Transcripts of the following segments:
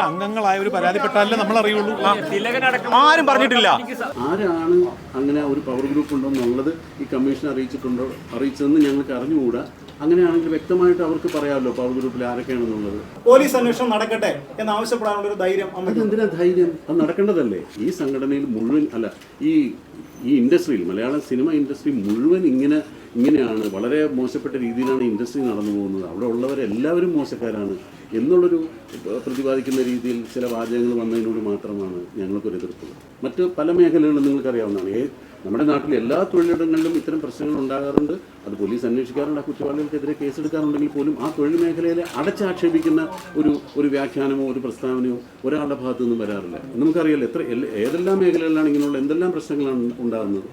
അംഗങ്ങളായ ഒരു പരാതിപ്പെട്ടാലേ നമ്മൾ അറിയുള്ളൂ. ആരും പറഞ്ഞിട്ടില്ല. ആരാണ് അങ്ങനെ ഒരു പവർ ഗ്രൂപ്പ് ഉണ്ടോ എന്നുള്ളത് ഈ കമ്മീഷൻ അറിയിച്ചതെന്ന് ഞങ്ങൾക്ക് അറിഞ്ഞുകൂടാ. അങ്ങനെയാണെങ്കിൽ വ്യക്തമായിട്ട് അവർക്ക് പറയാമല്ലോ പവർ ഗ്രൂപ്പിൽ ആരൊക്കെയാണെന്നുള്ളത്. പോലീസ് അന്വേഷണം നടക്കട്ടെ എന്നാവശ്യപ്പെടാനുള്ള ഒരു ധൈര്യം അതെന്തിനാ ധൈര്യം? അത് നടക്കേണ്ടതല്ലേ? ഈ സംഘടനയിൽ മുഴുവൻ അല്ല, ഈ ഇൻഡസ്ട്രിയിൽ, മലയാള സിനിമ ഇൻഡസ്ട്രി മുഴുവൻ ഇങ്ങനെയാണ്, വളരെ മോശപ്പെട്ട രീതിയിലാണ് ഇൻഡസ്ട്രി നടന്നു പോകുന്നത്. അവിടെ ഉള്ളവരെല്ലാവരും മോശക്കാരാണ് എന്നുള്ളൊരു പ്രതിപാദിക്കുന്ന രീതിയിൽ ചില വാചകങ്ങൾ വന്നതിനോട് മാത്രമാണ് ഞങ്ങൾക്കൊരു എതിർപ്പുള്ളത്. മറ്റ് പല മേഖലകളിലും നിങ്ങൾക്കറിയാവുന്നതാണ്. നമ്മുടെ നാട്ടിൽ എല്ലാ തൊഴിലിടങ്ങളിലും ഇത്തരം പ്രശ്നങ്ങൾ ഉണ്ടാകാറുണ്ട്. അത് പോലീസ് അന്വേഷിക്കാറുണ്ട്. ആ കുറ്റവാളികൾക്കെതിരെ കേസെടുക്കാറുണ്ടെങ്കിൽ പോലും ആ തൊഴിൽ മേഖലയിലെ അടച്ചാക്ഷേപിക്കുന്ന ഒരു വ്യാഖ്യാനമോ ഒരു പ്രസ്താവനയോ ഒരാളുടെ ഭാഗത്തു നിന്നും വരാറില്ല. നമുക്കറിയാലോ ഏതെല്ലാം മേഖലകളിലാണ് ഇങ്ങനെയുള്ള എന്തെല്ലാം പ്രശ്നങ്ങളാണ് ഉണ്ടാകുന്നത്.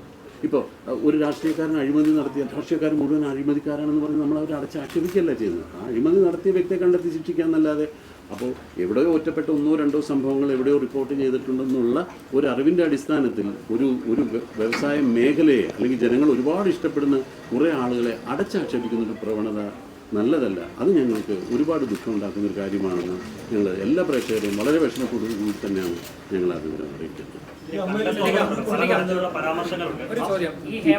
ഇപ്പോൾ ഒരു രാഷ്ട്രീയക്കാരൻ അഴിമതി നടത്തിയ രാഷ്ട്രീയക്കാരൻ മുഴുവൻ അഴിമതിക്കാരാണെന്ന് പറഞ്ഞ് നമ്മൾ അവരെ അടച്ചാക്ഷേപിക്കുകയല്ല ചെയ്യുന്നത്. ആ അഴിമതി നടത്തിയ വ്യക്തിയെ കണ്ടെത്തി ശിക്ഷിക്കാന്നല്ലാതെ, അപ്പോൾ എവിടെയോ ഒറ്റപ്പെട്ട 1-2 സംഭവങ്ങൾ എവിടെയോ റിപ്പോർട്ട് ചെയ്തിട്ടുണ്ടെന്നുള്ള ഒരു അറിവിൻ്റെ അടിസ്ഥാനത്തിൽ ഒരു വ്യവസായ മേഖലയെ അല്ലെങ്കിൽ ജനങ്ങൾ ഒരുപാട് ഇഷ്ടപ്പെടുന്ന കുറേ ആളുകളെ അടച്ചാക്ഷേപിക്കുന്ന ഒരു പ്രവണത നല്ലതല്ല. അത് ഞങ്ങൾക്ക് ഒരുപാട് ദുഃഖം ഉണ്ടാക്കുന്ന ഒരു കാര്യമാണെന്ന് ഞങ്ങൾ എല്ലാ പ്രേക്ഷകരെയും വളരെ വിഷമത്തോടു കൂടി തന്നെയാണ് ഞങ്ങൾ ആ വിവരം അറിയിക്കുന്നത്. ഈ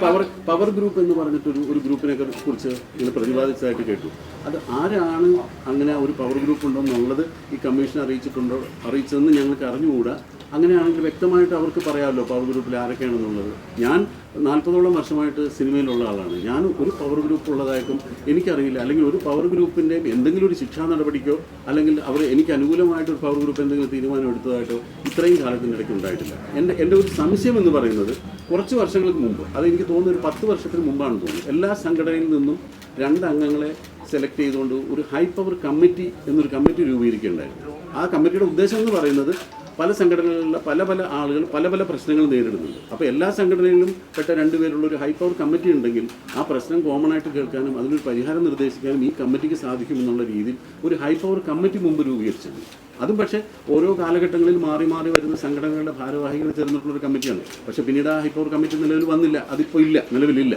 പവർ ഗ്രൂപ്പ് എന്ന് പറഞ്ഞിട്ട് ഒരു ഗ്രൂപ്പിനെ കുറിച്ച് നിങ്ങൾ പ്രതിപാദിച്ചതായിട്ട് കേട്ടു. അത് ആരാണ് അങ്ങനെ ഒരു പവർ ഗ്രൂപ്പ് ഉണ്ടോ എന്നുള്ളത് ഈ കമ്മീഷൻ അറിയിച്ചതെന്ന് ഞങ്ങൾക്ക് അറിഞ്ഞുകൂടാ. അങ്ങനെയാണെങ്കിൽ വ്യക്തമായിട്ട് അവർക്ക് പറയാമല്ലോ പവർ ഗ്രൂപ്പിൽ ആരൊക്കെയാണെന്നുള്ളത്. ഞാൻ 40ഓളം വർഷമായിട്ട് സിനിമയിലുള്ള ആളാണ്. ഞാൻ ഒരു പവർ ഗ്രൂപ്പ് ഉള്ളതായിട്ടും എനിക്കറിയില്ല. അല്ലെങ്കിൽ ഒരു പവർ ഗ്രൂപ്പിൻ്റെ എന്തെങ്കിലും ഒരു ശിക്ഷാ നടപടിക്കോ അല്ലെങ്കിൽ എനിക്ക് അനുകൂലമായിട്ട് ഒരു പവർ ഗ്രൂപ്പ് എന്തെങ്കിലും തീരുമാനം എടുത്തതായിട്ടോ ഇത്രയും കാലത്തിൻ്റെ ഇടയ്ക്ക് ഉണ്ടായിട്ടില്ല. എൻ്റെ ഒരു സംശയം എന്ന് പറയുന്നത് കുറച്ച് വർഷങ്ങൾക്ക് മുമ്പ്, അത് എനിക്ക് തോന്നുന്നു ഒരു 10 വർഷത്തിന് മുമ്പാണെന്ന് തോന്നുന്നു, എല്ലാ സംഘടനയിൽ നിന്നും 2 അംഗങ്ങളെ സെലക്ട് ചെയ്തുകൊണ്ട് ഒരു ഹൈ പവർ കമ്മിറ്റി എന്നൊരു കമ്മിറ്റി രൂപീകരിക്കുകയുണ്ടായിരുന്നു. ആ കമ്മിറ്റിയുടെ ഉദ്ദേശം എന്ന് പറയുന്നത് പല സംഘടനകളിലുള്ള പല ആളുകൾ പല പ്രശ്നങ്ങൾ നേരിടുന്നുണ്ട്. അപ്പോൾ എല്ലാ സംഘടനയിലും പെട്ട 2 പേരുള്ള ഒരു ഹൈ പവർ കമ്മിറ്റി ഉണ്ടെങ്കിൽ ആ പ്രശ്നം കോമൺ ആയിട്ട് കേൾക്കാനും അതിനൊരു പരിഹാരം നിർദ്ദേശിക്കാനും ഈ കമ്മിറ്റിക്ക് സാധിക്കുമെന്നുള്ള രീതിയിൽ ഒരു ഹൈ പവർ കമ്മിറ്റി മുമ്പ് രൂപീകരിച്ചിട്ടുണ്ട്. അതും പക്ഷേ ഓരോ കാലഘട്ടങ്ങളിൽ മാറി വരുന്ന സംഘടനകളുടെ ഭാരവാഹികൾ ചേർന്നിട്ടുള്ളൊരു കമ്മിറ്റിയാണ്. പക്ഷേ പിന്നീട് ആ ഹൈ പവർ കമ്മിറ്റി നിലവിൽ വന്നില്ല. അതിപ്പോൾ ഇല്ല, നിലവിലില്ല.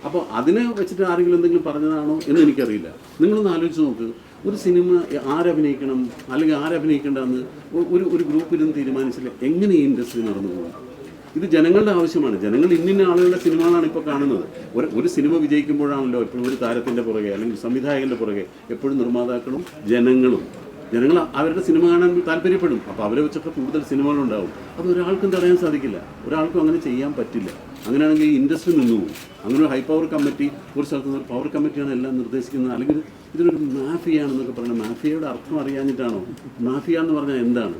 അപ്പോൾ അതിനെ വെച്ചിട്ട് ആരെങ്കിലും എന്തെങ്കിലും പറഞ്ഞതാണോ എന്ന് എനിക്കറിയില്ല. നിങ്ങളൊന്ന് ആലോചിച്ച് നോക്ക്, ഒരു സിനിമ ആരഭിനയിക്കണം അല്ലെങ്കിൽ ആരഭിനയിക്കേണ്ടെന്ന് ഒരു ഗ്രൂപ്പിലും തീരുമാനിച്ചില്ല. എങ്ങനെ ഈ ഇൻഡസ്ട്രി നടന്നു പോകും? ഇത് ജനങ്ങളുടെ ആവശ്യമാണ്. ജനങ്ങൾ ഇന്ന ആളുകളുടെ സിനിമകളാണ് ഇപ്പോൾ കാണുന്നത്. ഒരു സിനിമ വിജയിക്കുമ്പോഴാണല്ലോ എപ്പോഴും ഒരു താരത്തിൻ്റെ പുറകെ അല്ലെങ്കിൽ സംവിധായകൻ്റെ പുറകെ എപ്പോഴും നിർമ്മാതാക്കളും ജനങ്ങൾ അവരുടെ സിനിമ കാണാൻ താല്പര്യപ്പെടും. അപ്പോൾ അവരെ വെച്ചിട്ട് കൂടുതൽ സിനിമകളുണ്ടാവും. അത് ഒരാൾക്കും തടയാൻ സാധിക്കില്ല, ഒരാൾക്കും അങ്ങനെ ചെയ്യാൻ പറ്റില്ല. അങ്ങനെയാണെങ്കിൽ ഈ ഇൻഡസ്ട്രി നിന്നുപോകും. അങ്ങനെ ഒരു ഹൈ പവർ കമ്മിറ്റി ഒരു സ്ഥലത്ത് നിന്ന് ഒരു പവർ കമ്മിറ്റിയാണ് എല്ലാം നിർദ്ദേശിക്കുന്നത്. അല്ലെങ്കിൽ ഇതിനൊരു മാഫിയാണെന്നൊക്കെ പറയുന്നത്, മാഫിയയുടെ അർത്ഥം അറിയാഞ്ഞിട്ടാണോ? മാഫിയ എന്ന് പറഞ്ഞാൽ എന്താണ്?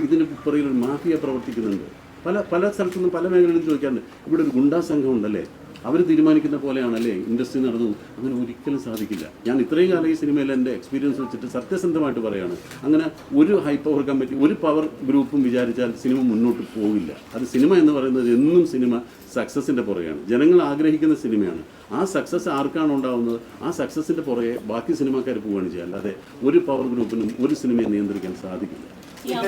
ഇതിന് പുറകിലൊരു മാഫിയ പ്രവർത്തിക്കുന്നുണ്ട്. പല സ്ഥലത്തുനിന്നും പല മേഖലകളിലും ചോദിക്കാറുണ്ട്, ഇവിടെ ഒരു ഗുണ്ടാ സംഘം ഉണ്ടല്ലേ, അവർ തീരുമാനിക്കുന്ന പോലെയാണല്ലേ ഇൻഡസ്ട്രി നടന്നു? അങ്ങനെ ഒരിക്കലും സാധിക്കില്ല. ഞാൻ ഇത്രയും കാലം ഈ സിനിമയിൽ എൻ്റെ എക്സ്പീരിയൻസ് വെച്ചിട്ട് സത്യസന്ധമായിട്ട് പറയുകയാണ്, അങ്ങനെ ഒരു ഹൈ പവർ കമ്മിറ്റി ഒരു പവർ ഗ്രൂപ്പും വിചാരിച്ചാൽ സിനിമ മുന്നോട്ട് പോകില്ല. അത് സിനിമ എന്ന് പറയുന്നത് എന്നും സിനിമ സക്സസിൻ്റെ പുറകെയാണ്. ജനങ്ങൾ ആഗ്രഹിക്കുന്ന സിനിമയാണ്. ആ സക്സസ് ആർക്കാണ് ഉണ്ടാകുന്നത്, ആ സക്സസിൻ്റെ പുറകെ ബാക്കി സിനിമാക്കാർ പോവുകയാണ് ചെയ്യുക. അല്ലാതെ ഒരു പവർ ഗ്രൂപ്പിനും ഒരു സിനിമയെ നിയന്ത്രിക്കാൻ സാധിക്കില്ല.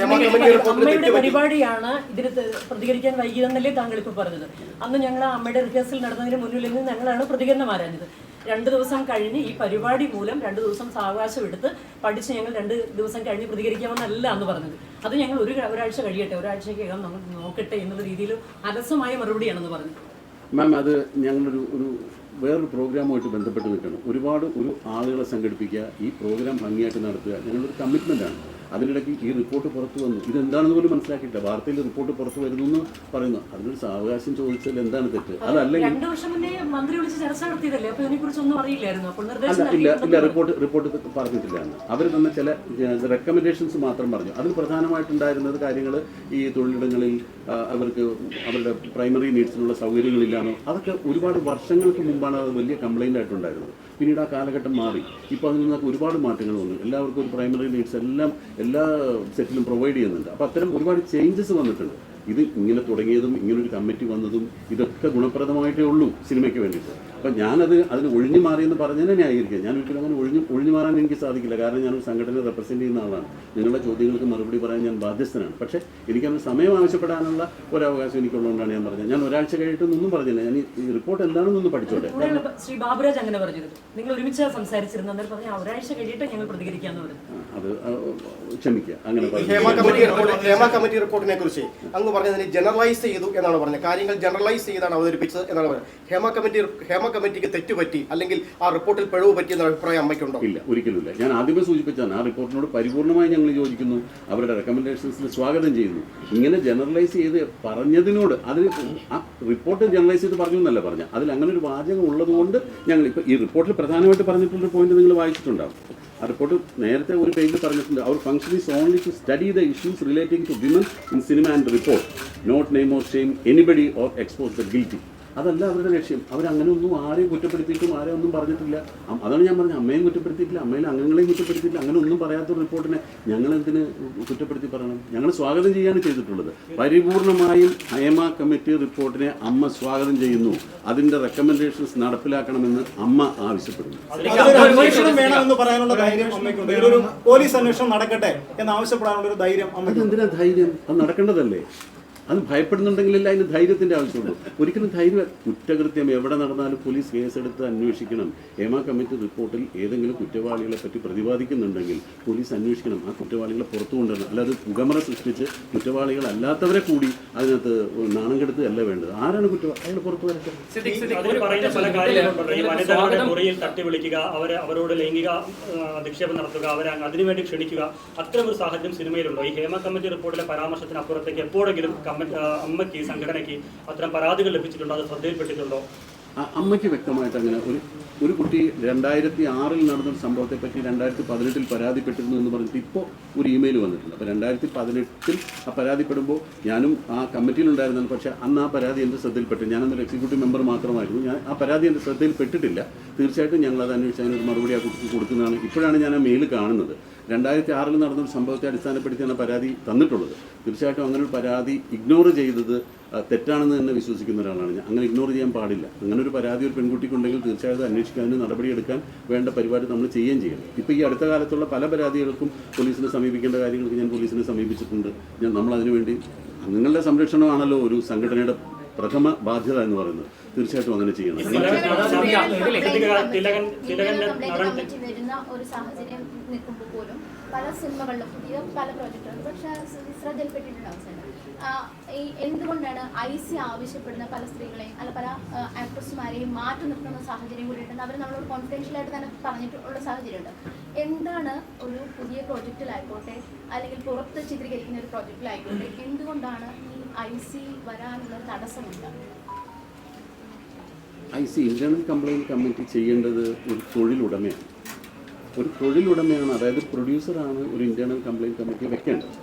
അമ്മയുടെ പരിപാടിയാണ് ഇതിന് പ്രതികരിക്കാൻ വൈകിയതെന്നല്ലേ താങ്കൾ ഇപ്പോൾ പറഞ്ഞത്. അന്ന് ഞങ്ങൾ അമ്മയുടെ റിഹേഴ്സൽ നടന്നതിന് മുന്നിൽ നിന്ന് ഞങ്ങളാണ് പ്രതികരണം ആരാഞ്ഞത്. 2 ദിവസം കഴിഞ്ഞ് ഈ പരിപാടി മൂലം 2 ദിവസം സാവകാശം എടുത്ത് പഠിച്ച് ഞങ്ങൾ 2 ദിവസം കഴിഞ്ഞ് പ്രതികരിക്കാമെന്നല്ല അന്ന് പറഞ്ഞത്. അത് ഞങ്ങൾ ഒരാഴ്ച കഴിയട്ടെ, ഒരാഴ്ചക്കകം നമ്മൾ നോക്കട്ടെ എന്നുള്ള രീതിയിൽ അലസമായ മറുപടിയാണെന്ന് പറഞ്ഞു. മാം, അത് ഞങ്ങളൊരു വേറൊരു പ്രോഗ്രാമുമായിട്ട് ബന്ധപ്പെട്ട് നിൽക്കണം. ഒരുപാട് ആളുകളെ സംഘടിപ്പിക്കുക, ഈ പ്രോഗ്രാം ഭംഗിയായിട്ട് നടത്തുക, ഞങ്ങളൊരു കമ്മിറ്റ്മെൻറ്റാണ്. അതിനിടയ്ക്ക് ഈ റിപ്പോർട്ട് പുറത്തു വന്നു, ഇതെന്താണെന്ന് പോലും മനസ്സിലാക്കിയില്ല. വാർത്തയിൽ റിപ്പോർട്ട് പുറത്തു വരുന്നു എന്ന് പറയുന്നു. അതിനൊരു സാവകാശം ചോദിച്ചാൽ എന്താണ് തെറ്റ്? അതല്ലെങ്കിൽ ഇല്ല, റിപ്പോർട്ട് പറഞ്ഞിട്ടില്ല. അവർ തന്നെ ചില റെക്കമെൻഡേഷൻസ് മാത്രം പറഞ്ഞു. അതിൽ പ്രധാനമായിട്ടുണ്ടായിരുന്നത് കാര്യങ്ങൾ ഈ തൊഴിലിടങ്ങളിൽ അവർക്ക് അവരുടെ പ്രൈമറി നീഡ്സിനുള്ള സൗകര്യങ്ങളില്ലാന്നോ, അതൊക്കെ ഒരുപാട് വർഷങ്ങൾക്ക് മുമ്പാണ് അത് വലിയ കംപ്ലൈൻ്റ് ആയിട്ടുണ്ടായിരുന്നത്. പിന്നീട് ആ കാലഘട്ടം മാറി. ഇപ്പോൾ അതിൽ നിന്നൊക്കെ ഒരുപാട് മാറ്റങ്ങൾ വന്നു. എല്ലാവർക്കും ഒരു പ്രൈമറി നീഡ്സ് എല്ലാ സെറ്റിലും പ്രൊവൈഡ് ചെയ്യുന്നുണ്ട്. അപ്പോൾ അത്തരം ഒരുപാട് ചേഞ്ചസ് വന്നിട്ടുണ്ട്. ഇത് ഇങ്ങനെ തുടങ്ങിയതും ഇങ്ങനൊരു കമ്മിറ്റി വന്നതും ഇതൊക്കെ ഗുണപ്രദമായിട്ടേ ഉള്ളൂ സിനിമയ്ക്ക് വേണ്ടിയിട്ട്. അപ്പം അതിന് ഒഴിഞ്ഞു മാറിയെന്ന് പറഞ്ഞതിനെ ന്യായീകരിക്കുക. ഞാൻ ഒരിക്കലും അങ്ങനെ ഒഴിഞ്ഞു മാറാൻ എനിക്ക് സാധിക്കില്ല. കാരണം ഞാനൊരു സംഘടനയെ റെപ്രസെൻറ്റ് ചെയ്യുന്ന ആളാണ്. നിങ്ങളുടെ ചോദ്യങ്ങൾക്ക് മറുപടി പറയാൻ ഞാൻ ബാധ്യസ്ഥനാണ്. പക്ഷേ എനിക്കന്ന് സമയം ആവശ്യപ്പെടാനുള്ള ഒരവകാശം എനിക്കുള്ളതുകൊണ്ടാണ് ഞാൻ പറഞ്ഞത്. ഞാൻ ഒരാഴ്ച കഴിഞ്ഞിട്ടൊന്നും പറഞ്ഞില്ല. ഞാൻ ഈ റിപ്പോർട്ട് എന്താണെന്നൊന്ന് പഠിച്ചോട്ടെ. ശ്രീ ബാബുരാജ് അങ്ങനെ പറഞ്ഞിരുന്നു. നിങ്ങൾ ഒരുമിച്ച് സംസാരിച്ചിരുന്നു. അന്നേരം പറഞ്ഞാൽ ഒരാഴ്ച കഴിഞ്ഞിട്ട് ഞങ്ങൾ പ്രതികരിക്കാമെന്ന് പറഞ്ഞു. അത് ക്ഷമിക്കുക. അങ്ങനെ ഹേമ കമ്മിറ്റി റിപ്പോർട്ടിനെ കുറിച്ച് അങ്ങ് പറഞ്ഞതിന് ജനറലൈസ് ചെയ്തു എന്നാണ് പറഞ്ഞത്. കാര്യങ്ങൾ ജനറലൈസ് ചെയ്താണ് അവതരിപ്പിച്ചത് എന്നാണ് പറഞ്ഞത്. ഹേമ കമ്മിറ്റിക്ക് തെറ്റുപറ്റി അല്ലെങ്കിൽ ആ റിപ്പോർട്ടിൽ പിഴവ് പറ്റി എന്ന അഭിപ്രായം അമ്മയ്ക്കുണ്ടോ? ഇല്ല, ഒരിക്കലും ഇല്ല. ഞാൻ ആദ്യമേ സൂചിപ്പിച്ചാണ് ആ റിപ്പോർട്ടിനോട് പരിപൂർണമായി ഞങ്ങൾ യോജിക്കുന്നു. അവരുടെ റെക്കമെൻഡേഷൻസിൽ സ്വാഗതം ചെയ്യുന്നു. ഇങ്ങനെ ജനറലൈസ് ചെയ്ത് പറഞ്ഞതിനോട് ആ റിപ്പോർട്ട് ജനറലൈസ് ചെയ്ത് പറഞ്ഞു എന്നല്ല പറഞ്ഞ, അതിൽ അങ്ങനെ ഒരു വാചകം ഉള്ളതുകൊണ്ട് ഞങ്ങൾ ഇപ്പോൾ ഈ റിപ്പോർട്ടിൽ പ്രധാനമായിട്ട് പറഞ്ഞിട്ടുള്ളൊരു പോയിന്റ് നിങ്ങൾ വായിച്ചിട്ടുണ്ടാവും. ആ റിപ്പോർട്ട് നേരത്തെ ഒരു പേജിൽ പറഞ്ഞിട്ടുണ്ട്. അവർ function is only to study the issues relating to women in cinema and report, not name or shame anybody or expose the guilty. അതല്ല അവരുടെ ലക്ഷ്യം. അവരങ്ങനെ ഒന്നും ആരെയും കുറ്റപ്പെടുത്തിയിട്ടും ആരെയും ഒന്നും പറഞ്ഞിട്ടില്ല. അതാണ് ഞാൻ പറഞ്ഞത്. അമ്മയും കുറ്റപ്പെടുത്തിയിട്ടില്ല, അമ്മയിലെ അംഗങ്ങളെയും കുറ്റപ്പെടുത്തിയിട്ടില്ല. അങ്ങനെ ഒന്നും പറയാത്ത റിപ്പോർട്ടിനെ ഞങ്ങൾ എന്തിന് കുറ്റപ്പെടുത്തി പറയണം? ഞങ്ങൾ സ്വാഗതം ചെയ്യാണ് ചെയ്തിട്ടുള്ളത്. പരിപൂർണമായും ഹേമ കമ്മിറ്റി റിപ്പോർട്ടിനെ അമ്മ സ്വാഗതം ചെയ്യുന്നു. അതിൻ്റെ റെക്കമെൻഡേഷൻസ് നടപ്പിലാക്കണമെന്ന് അമ്മ ആവശ്യപ്പെടുന്നു. വേണമെന്ന് പറയാനുള്ള ധൈര്യം അമ്മയ്ക്കുണ്ട്. ഇതിലൊരു പോലീസ് അന്വേഷണം നടക്കട്ടെ എന്ന് ആവശ്യപ്പെടാനുള്ള ഒരു ധൈര്യം അമ്മയ്ക്ക്. അതെന്തിനാ ധൈര്യം? അത് നടക്കേണ്ടതല്ലേ? അത് ഭയപ്പെടുന്നുണ്ടെങ്കിലല്ല അതിന് ധൈര്യത്തിൻ്റെ ആവശ്യമുള്ളൂ. ഒരിക്കലും ധൈര്യം കുറ്റകൃത്യം എവിടെ നടന്നാലും പോലീസ് കേസെടുത്ത് അന്വേഷിക്കണം. ഹേമ കമ്മിറ്റി റിപ്പോർട്ടിൽ ഏതെങ്കിലും കുറ്റവാളികളെ പറ്റി പ്രതിപാദിക്കുന്നുണ്ടെങ്കിൽ പോലീസ് അന്വേഷിക്കണം. ആ കുറ്റവാളികളെ പുറത്തു കൊണ്ടുവരണം. അല്ലാതെ പുകമറ സൃഷ്ടിച്ച് കുറ്റവാളികളല്ലാത്തവരെ കൂടി അതിനകത്ത് നാണം കെടുത്ത് അല്ല വേണ്ടത്. ആരാണ് കുറ്റവാളി? അയാൾ പുറത്തു വരട്ടെ. പറയുന്ന പല കാര്യങ്ങളുണ്ട്. ഈ വനിതകളുടെ മുറിയിൽ തട്ടി വിളിക്കുക, അവരോട് ലൈംഗിക അധിക്ഷേപം നടത്തുക, അവരെ അതിനുവേണ്ടി ക്ഷണിക്കുക, അത്തരം ഒരു സാഹചര്യം സിനിമയിലുണ്ടോ? ഈ ഹേമ കമ്മിറ്റി റിപ്പോർട്ടിലെ പരാമർശത്തിനപ്പുറത്തേക്ക് എപ്പോഴെങ്കിലും അമ്മയ്ക്ക് സംഘടനയ്ക്ക് അത്തരം പരാതികൾ ലഭിച്ചിട്ടുണ്ടോ? അത് ശ്രദ്ധയിൽപ്പെട്ടിട്ടുണ്ടോ? അമ്മയ്ക്ക് വ്യക്തമായിട്ട് അങ്ങനെ ഒരു കുട്ടി 2006 നടന്നൊരു സംഭവത്തെപ്പറ്റി 2018 പരാതിപ്പെട്ടിരുന്നു എന്ന് പറഞ്ഞിട്ട് ഇപ്പോൾ ഒരു ഇമെയിൽ വന്നിട്ടുണ്ട്. അപ്പോൾ 2018 ആ പരാതിപ്പെടുമ്പോൾ ഞാനും ആ കമ്മിറ്റിയിലുണ്ടായിരുന്നതാണ്. പക്ഷേ അന്ന് ആ പരാതി എൻ്റെ ശ്രദ്ധയിൽപ്പെട്ടു. ഞാനന്നൊരു എക്സിക്യൂട്ടീവ് മെമ്പർ മാത്രമായിരുന്നു. ഞാൻ ആ പരാതി എൻ്റെ ശ്രദ്ധയിൽപ്പെട്ടിട്ടില്ല. തീർച്ചയായിട്ടും ഞങ്ങളത് അന്വേഷിച്ച് അതിനൊരു മറുപടി ആ കുട്ടിക്ക് കൊടുക്കുന്നതാണ്. ഇപ്പോഴാണ് ഞാൻ ആ മെയിൽ കാണുന്നത്. 2006 നടന്നൊരു സംഭവത്തെ അടിസ്ഥാനപ്പെടുത്തിയാണ് പരാതി തന്നിട്ടുള്ളത്. തീർച്ചയായിട്ടും അങ്ങനെ ഒരു പരാതി ഇഗ്നോർ ചെയ്തത് തെറ്റാണെന്ന് തന്നെ വിശ്വസിക്കുന്ന ഒരാളാണ് ഞാൻ. അങ്ങനെ ഇഗ്നോർ ചെയ്യാൻ പാടില്ല. അങ്ങനെ ഒരു പരാതി ഒരു പെൺകുട്ടിക്കുണ്ടെങ്കിൽ തീർച്ചയായിട്ടും അന്വേഷിക്കാൻ, അതിന് നടപടിയെടുക്കാൻ വേണ്ട പരിപാടി നമ്മൾ ചെയ്യുകയും ചെയ്യണം. ഇപ്പോൾ ഈ അടുത്ത കാലത്തുള്ള പല പരാതികൾക്കും പോലീസിനെ സമീപിക്കേണ്ട കാര്യങ്ങൾക്ക് ഞാൻ പോലീസിനെ സമീപിച്ചിട്ടുണ്ട്. നമ്മളതിനുവേണ്ടി അംഗങ്ങളുടെ സംരക്ഷണമാണല്ലോ ഒരു സംഘടനയുടെ പ്രഥമ ബാധ്യത എന്ന് പറയുന്നത്. തീർച്ചയായിട്ടും അങ്ങനെ ചെയ്യണം. പല സിനിമകളിലും പുതിയ പല പ്രോജക്റ്റുകളും പക്ഷേ ശ്രദ്ധയിൽപ്പെട്ടിട്ടുണ്ടാവും. എന്തുകൊണ്ടാണ് IC ആവശ്യപ്പെടുന്ന പല സ്ത്രീകളെയും അല്ല പല ആക്ട്രസ്മാരെയും മാറ്റി നിർത്തുന്ന സാഹചര്യം കൂടി ഉണ്ടെന്ന് അവർ നമ്മളോട് കോൺഫിഡൻഷ്യലായിട്ട് തന്നെ പറഞ്ഞിട്ടുള്ള സാഹചര്യമുണ്ട്. എന്താണ് ഒരു പുതിയ പ്രോജക്റ്റിലായിക്കോട്ടെ അല്ലെങ്കിൽ പുറത്ത് ചിത്രീകരിക്കുന്ന ഒരു പ്രോജക്റ്റിലായിക്കോട്ടെ എന്തുകൊണ്ടാണ് ഈ IC വരാനുള്ള തടസ്സമുണ്ട്? IC ഇന്റേണൽ കംപ്ലയിൻറ്റ് കമ്മിറ്റി ചെയ്യേണ്ടത് ഒരു തൊഴിലുടമയാണ്. ഒരു തൊഴിലുടമയാണ്, അതായത് പ്രൊഡ്യൂസറാണ് ഒരു ഇന്റേണൽ കംപ്ലയിൻറ്റ് കമ്മിറ്റി വെക്കേണ്ടത്.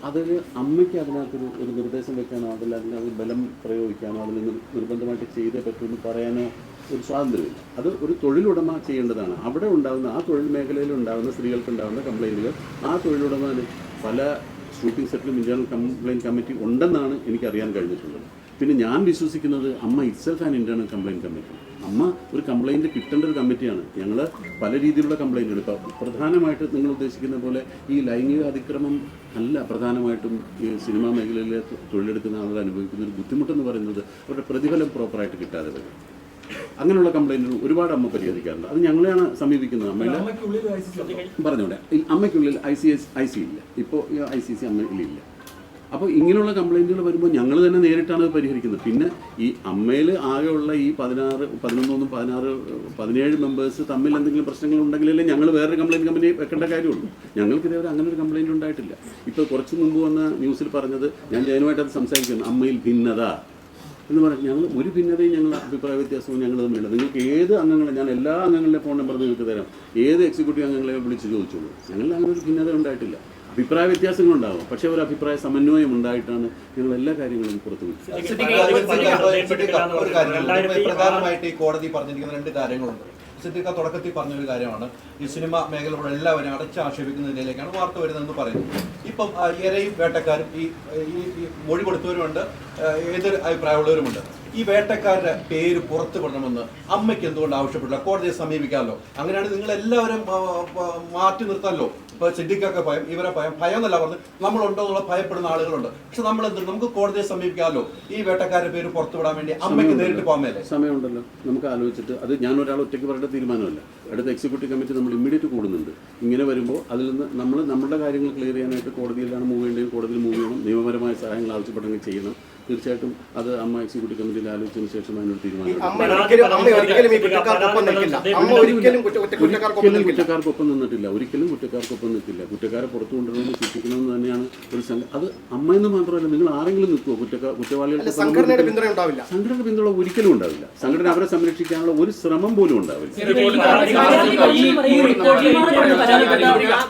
അതിന് അമ്മയ്ക്ക് അതിനകത്തൊരു നിർദ്ദേശം വെക്കാനോ അതിനകത്ത് ബലം പ്രയോഗിക്കാനോ അതിൽ നിർബന്ധമായിട്ട് ചെയ്തേ പറ്റുമെന്ന് പറയാനോ ഒരു സ്വാതന്ത്ര്യമില്ല. അത് ഒരു തൊഴിലുടമ ചെയ്യേണ്ടതാണ്. അവിടെ ഉണ്ടാകുന്ന ആ തൊഴിൽ മേഖലയിൽ ഉണ്ടാകുന്ന സ്ത്രീകൾക്കുണ്ടാകുന്ന കംപ്ലയിൻറ്റുകൾ ആ തൊഴിലുടമ പല ഷൂട്ടിംഗ് സെറ്റിലും ഇന്റേണൽ കംപ്ലയിൻറ്റ് കമ്മിറ്റി ഉണ്ടെന്നാണ് എനിക്കറിയാൻ കഴിഞ്ഞിട്ടുള്ളത്. പിന്നെ ഞാൻ വിശ്വസിക്കുന്നത് അമ്മ itself an internal complaint committee. അമ്മ ഒരു കംപ്ലയിൻറ്റ് കിട്ടേണ്ട ഒരു കമ്മിറ്റിയാണ്. ഞങ്ങൾ പല രീതിയിലുള്ള കംപ്ലയിൻറ്റുകൾ ഇപ്പോൾ പ്രധാനമായിട്ട് നിങ്ങൾ ഉദ്ദേശിക്കുന്ന പോലെ ഈ ലൈംഗിക അതിക്രമം അല്ല പ്രധാനമായിട്ടും ഈ സിനിമാ മേഖലയിലെ തൊഴിലെടുക്കുന്ന ആളുകൾ അനുഭവിക്കുന്ന ഒരു ബുദ്ധിമുട്ടെന്ന് പറയുന്നത് അവരുടെ പ്രതിഫലം പ്രോപ്പറായിട്ട് കിട്ടാതെ വരും. അങ്ങനെയുള്ള കംപ്ലയിൻറ്റുകൾ ഒരുപാട് അമ്മ പരിഹരിക്കാറുണ്ട്. അത് ഞങ്ങളെയാണ് സമീപിക്കുന്നത്. അമ്മയുടെ പറഞ്ഞോട്ടെ, അമ്മയ്ക്കുള്ളിൽ IC ഇല്ല. ഇപ്പോൾ ICC അമ്മയിലില്ല. അപ്പോൾ ഇങ്ങനെയുള്ള കംപ്ലയിൻറ്റുകൾ വരുമ്പോൾ ഞങ്ങൾ തന്നെ നേരിട്ടാണ് അത് പരിഹരിക്കുന്നത്. പിന്നെ ഈ അമ്മയിൽ ആകെയുള്ള ഈ 17 മെമ്പേഴ്സ് തമ്മിൽ എന്തെങ്കിലും പ്രശ്നങ്ങൾ ഉണ്ടെങ്കിലല്ലേ ഞങ്ങൾ വേറൊരു കംപ്ലയിൻറ്റ് കമ്പനി വെക്കേണ്ട കാര്യമുള്ളൂ. ഞങ്ങൾക്ക് ഇതേവരെ അങ്ങനെ ഒരു കംപ്ലയിൻറ്റ് ഉണ്ടായിട്ടില്ല. ഇപ്പോൾ കുറച്ച് മുമ്പ് വന്ന ന്യൂസിൽ പറഞ്ഞത് ഞാൻ ജയനുമായിട്ട് അത് സംസാരിക്കുന്നു, അമ്മയിൽ ഭിന്നത എന്ന് പറഞ്ഞാൽ ഞങ്ങൾ ഒരു ഭിന്നതയും ഞങ്ങൾ അഭിപ്രായ വ്യത്യാസവും ഞങ്ങൾ തമ്മിലുള്ള നിങ്ങൾക്ക് ഏത് അംഗങ്ങളെ ഞാൻ എല്ലാ അംഗങ്ങളുടെ ഫോൺ നമ്പർ നിങ്ങൾക്ക് തരാം. ഏത് എക്സിക്യൂട്ടീവ് അംഗങ്ങളെ വിളിച്ച് ചോദിച്ചോളൂ. ഞങ്ങളിൽ അങ്ങനെ ഒരു ഭിന്നത ഉണ്ടായിട്ടില്ല. അഭിപ്രായ വ്യത്യാസങ്ങളുണ്ടാകും, പക്ഷേ ഒരു അഭിപ്രായ സമന്വയം ഉണ്ടായിട്ടാണ് ഞങ്ങൾ എല്ലാ കാര്യങ്ങളും പുറത്തു വിട്ടത്. പ്രധാനമായിട്ട് ഈ കോടതി പറഞ്ഞിരിക്കുന്ന 2 കാര്യങ്ങളുണ്ട്. സിദ്ദിഖ തുടക്കത്തിൽ പറഞ്ഞൊരു കാര്യമാണ് ഈ സിനിമ മേഖലയിലുള്ള എല്ലാവരും അടച്ചാക്ഷേപിക്കുന്ന നിലയിലേക്കാണ് വാർത്ത വരുന്നതെന്ന് പറയുന്നത്. ഇപ്പം ഇരയും വേട്ടക്കാരും ഈ മൊഴി കൊടുത്തവരുമുണ്ട്, ഏതൊരു അഭിപ്രായമുള്ളവരുമുണ്ട്. ഈ വേട്ടക്കാരുടെ പേര് പുറത്തു വിടണമെന്ന് അമ്മയ്ക്ക് എന്തുകൊണ്ട് ആവശ്യപ്പെട്ടില്ല? കോടതിയെ സമീപിക്കാമല്ലോ. അങ്ങനെയാണെങ്കിൽ നിങ്ങളെല്ലാവരും മാറ്റി നിർത്താമല്ലോ. ഇപ്പോൾ സിദ്ദിഖൊക്കെ ഭയം, ഇവരെ ഭയം എന്നല്ല പറഞ്ഞ് നമ്മളുണ്ടോ എന്നുള്ള ഭയപ്പെടുന്ന ആളുകളുണ്ട്. പക്ഷെ നമ്മൾ എന്തുണ്ട്, നമുക്ക് കോടതിയെ സമീപിക്കാമല്ലോ. ഈ വേട്ടക്കാരുടെ പേര് പുറത്തു വിടാൻ വേണ്ടി അമ്മയ്ക്ക് നേരിട്ട് പോകാമല്ലേ? സമയമുണ്ടല്ലോ, നമുക്ക് ആലോചിച്ചിട്ട്. അത് ഞാൻ ഒരാൾ ഒറ്റയ്ക്ക് പറയേണ്ട തീരുമാനമല്ല. അടുത്ത എക്സിക്യൂട്ടീവ് കമ്മിറ്റി നമ്മൾ ഇമ്മീഡിയറ്റ് കൂടുന്നുണ്ട്. ഇങ്ങനെ വരുമ്പോൾ അതിൽ നിന്ന് നമ്മുടെ കാര്യങ്ങൾ ക്ലിയർ ചെയ്യാനായിട്ട് കോടതിയിലാണ് മൂവ് ചെയ്യേണ്ടത്, കോടതിയിൽ മൂവ് ചെയ്യണം. നിയമപരമായ സഹായങ്ങൾ ആവശ്യപ്പെട്ടെങ്കിൽ ചെയ്യണം. തീർച്ചയായിട്ടും അത് അമ്മ എക്സിക്യൂട്ടീവ് കമ്മിറ്റിയിൽ ആലോചിച്ചതിന് ശേഷം അതിനൊരു തീരുമാനം. കുറ്റക്കാർക്കൊപ്പം നിന്നിട്ടില്ല, ഒരിക്കലും കുറ്റക്കാർക്കൊപ്പം നിൽക്കില്ല. കുറ്റക്കാരെ പുറത്തു കൊണ്ടുവരുന്നത് ശിക്ഷിക്കണമെന്ന് തന്നെയാണ് ഒരു സംഘം. അത് അമ്മയെന്ന് മാത്രമല്ല, നിങ്ങൾ ആരെങ്കിലും നിൽക്കുമോ കുറ്റവാളികൾക്ക്? സംഘടനയുടെ പിന്തുണ ഒരിക്കലും ഉണ്ടാവില്ല. സംഘടന അവരെ സംരക്ഷിക്കാനുള്ള ഒരു ശ്രമം പോലും ഉണ്ടാവില്ല.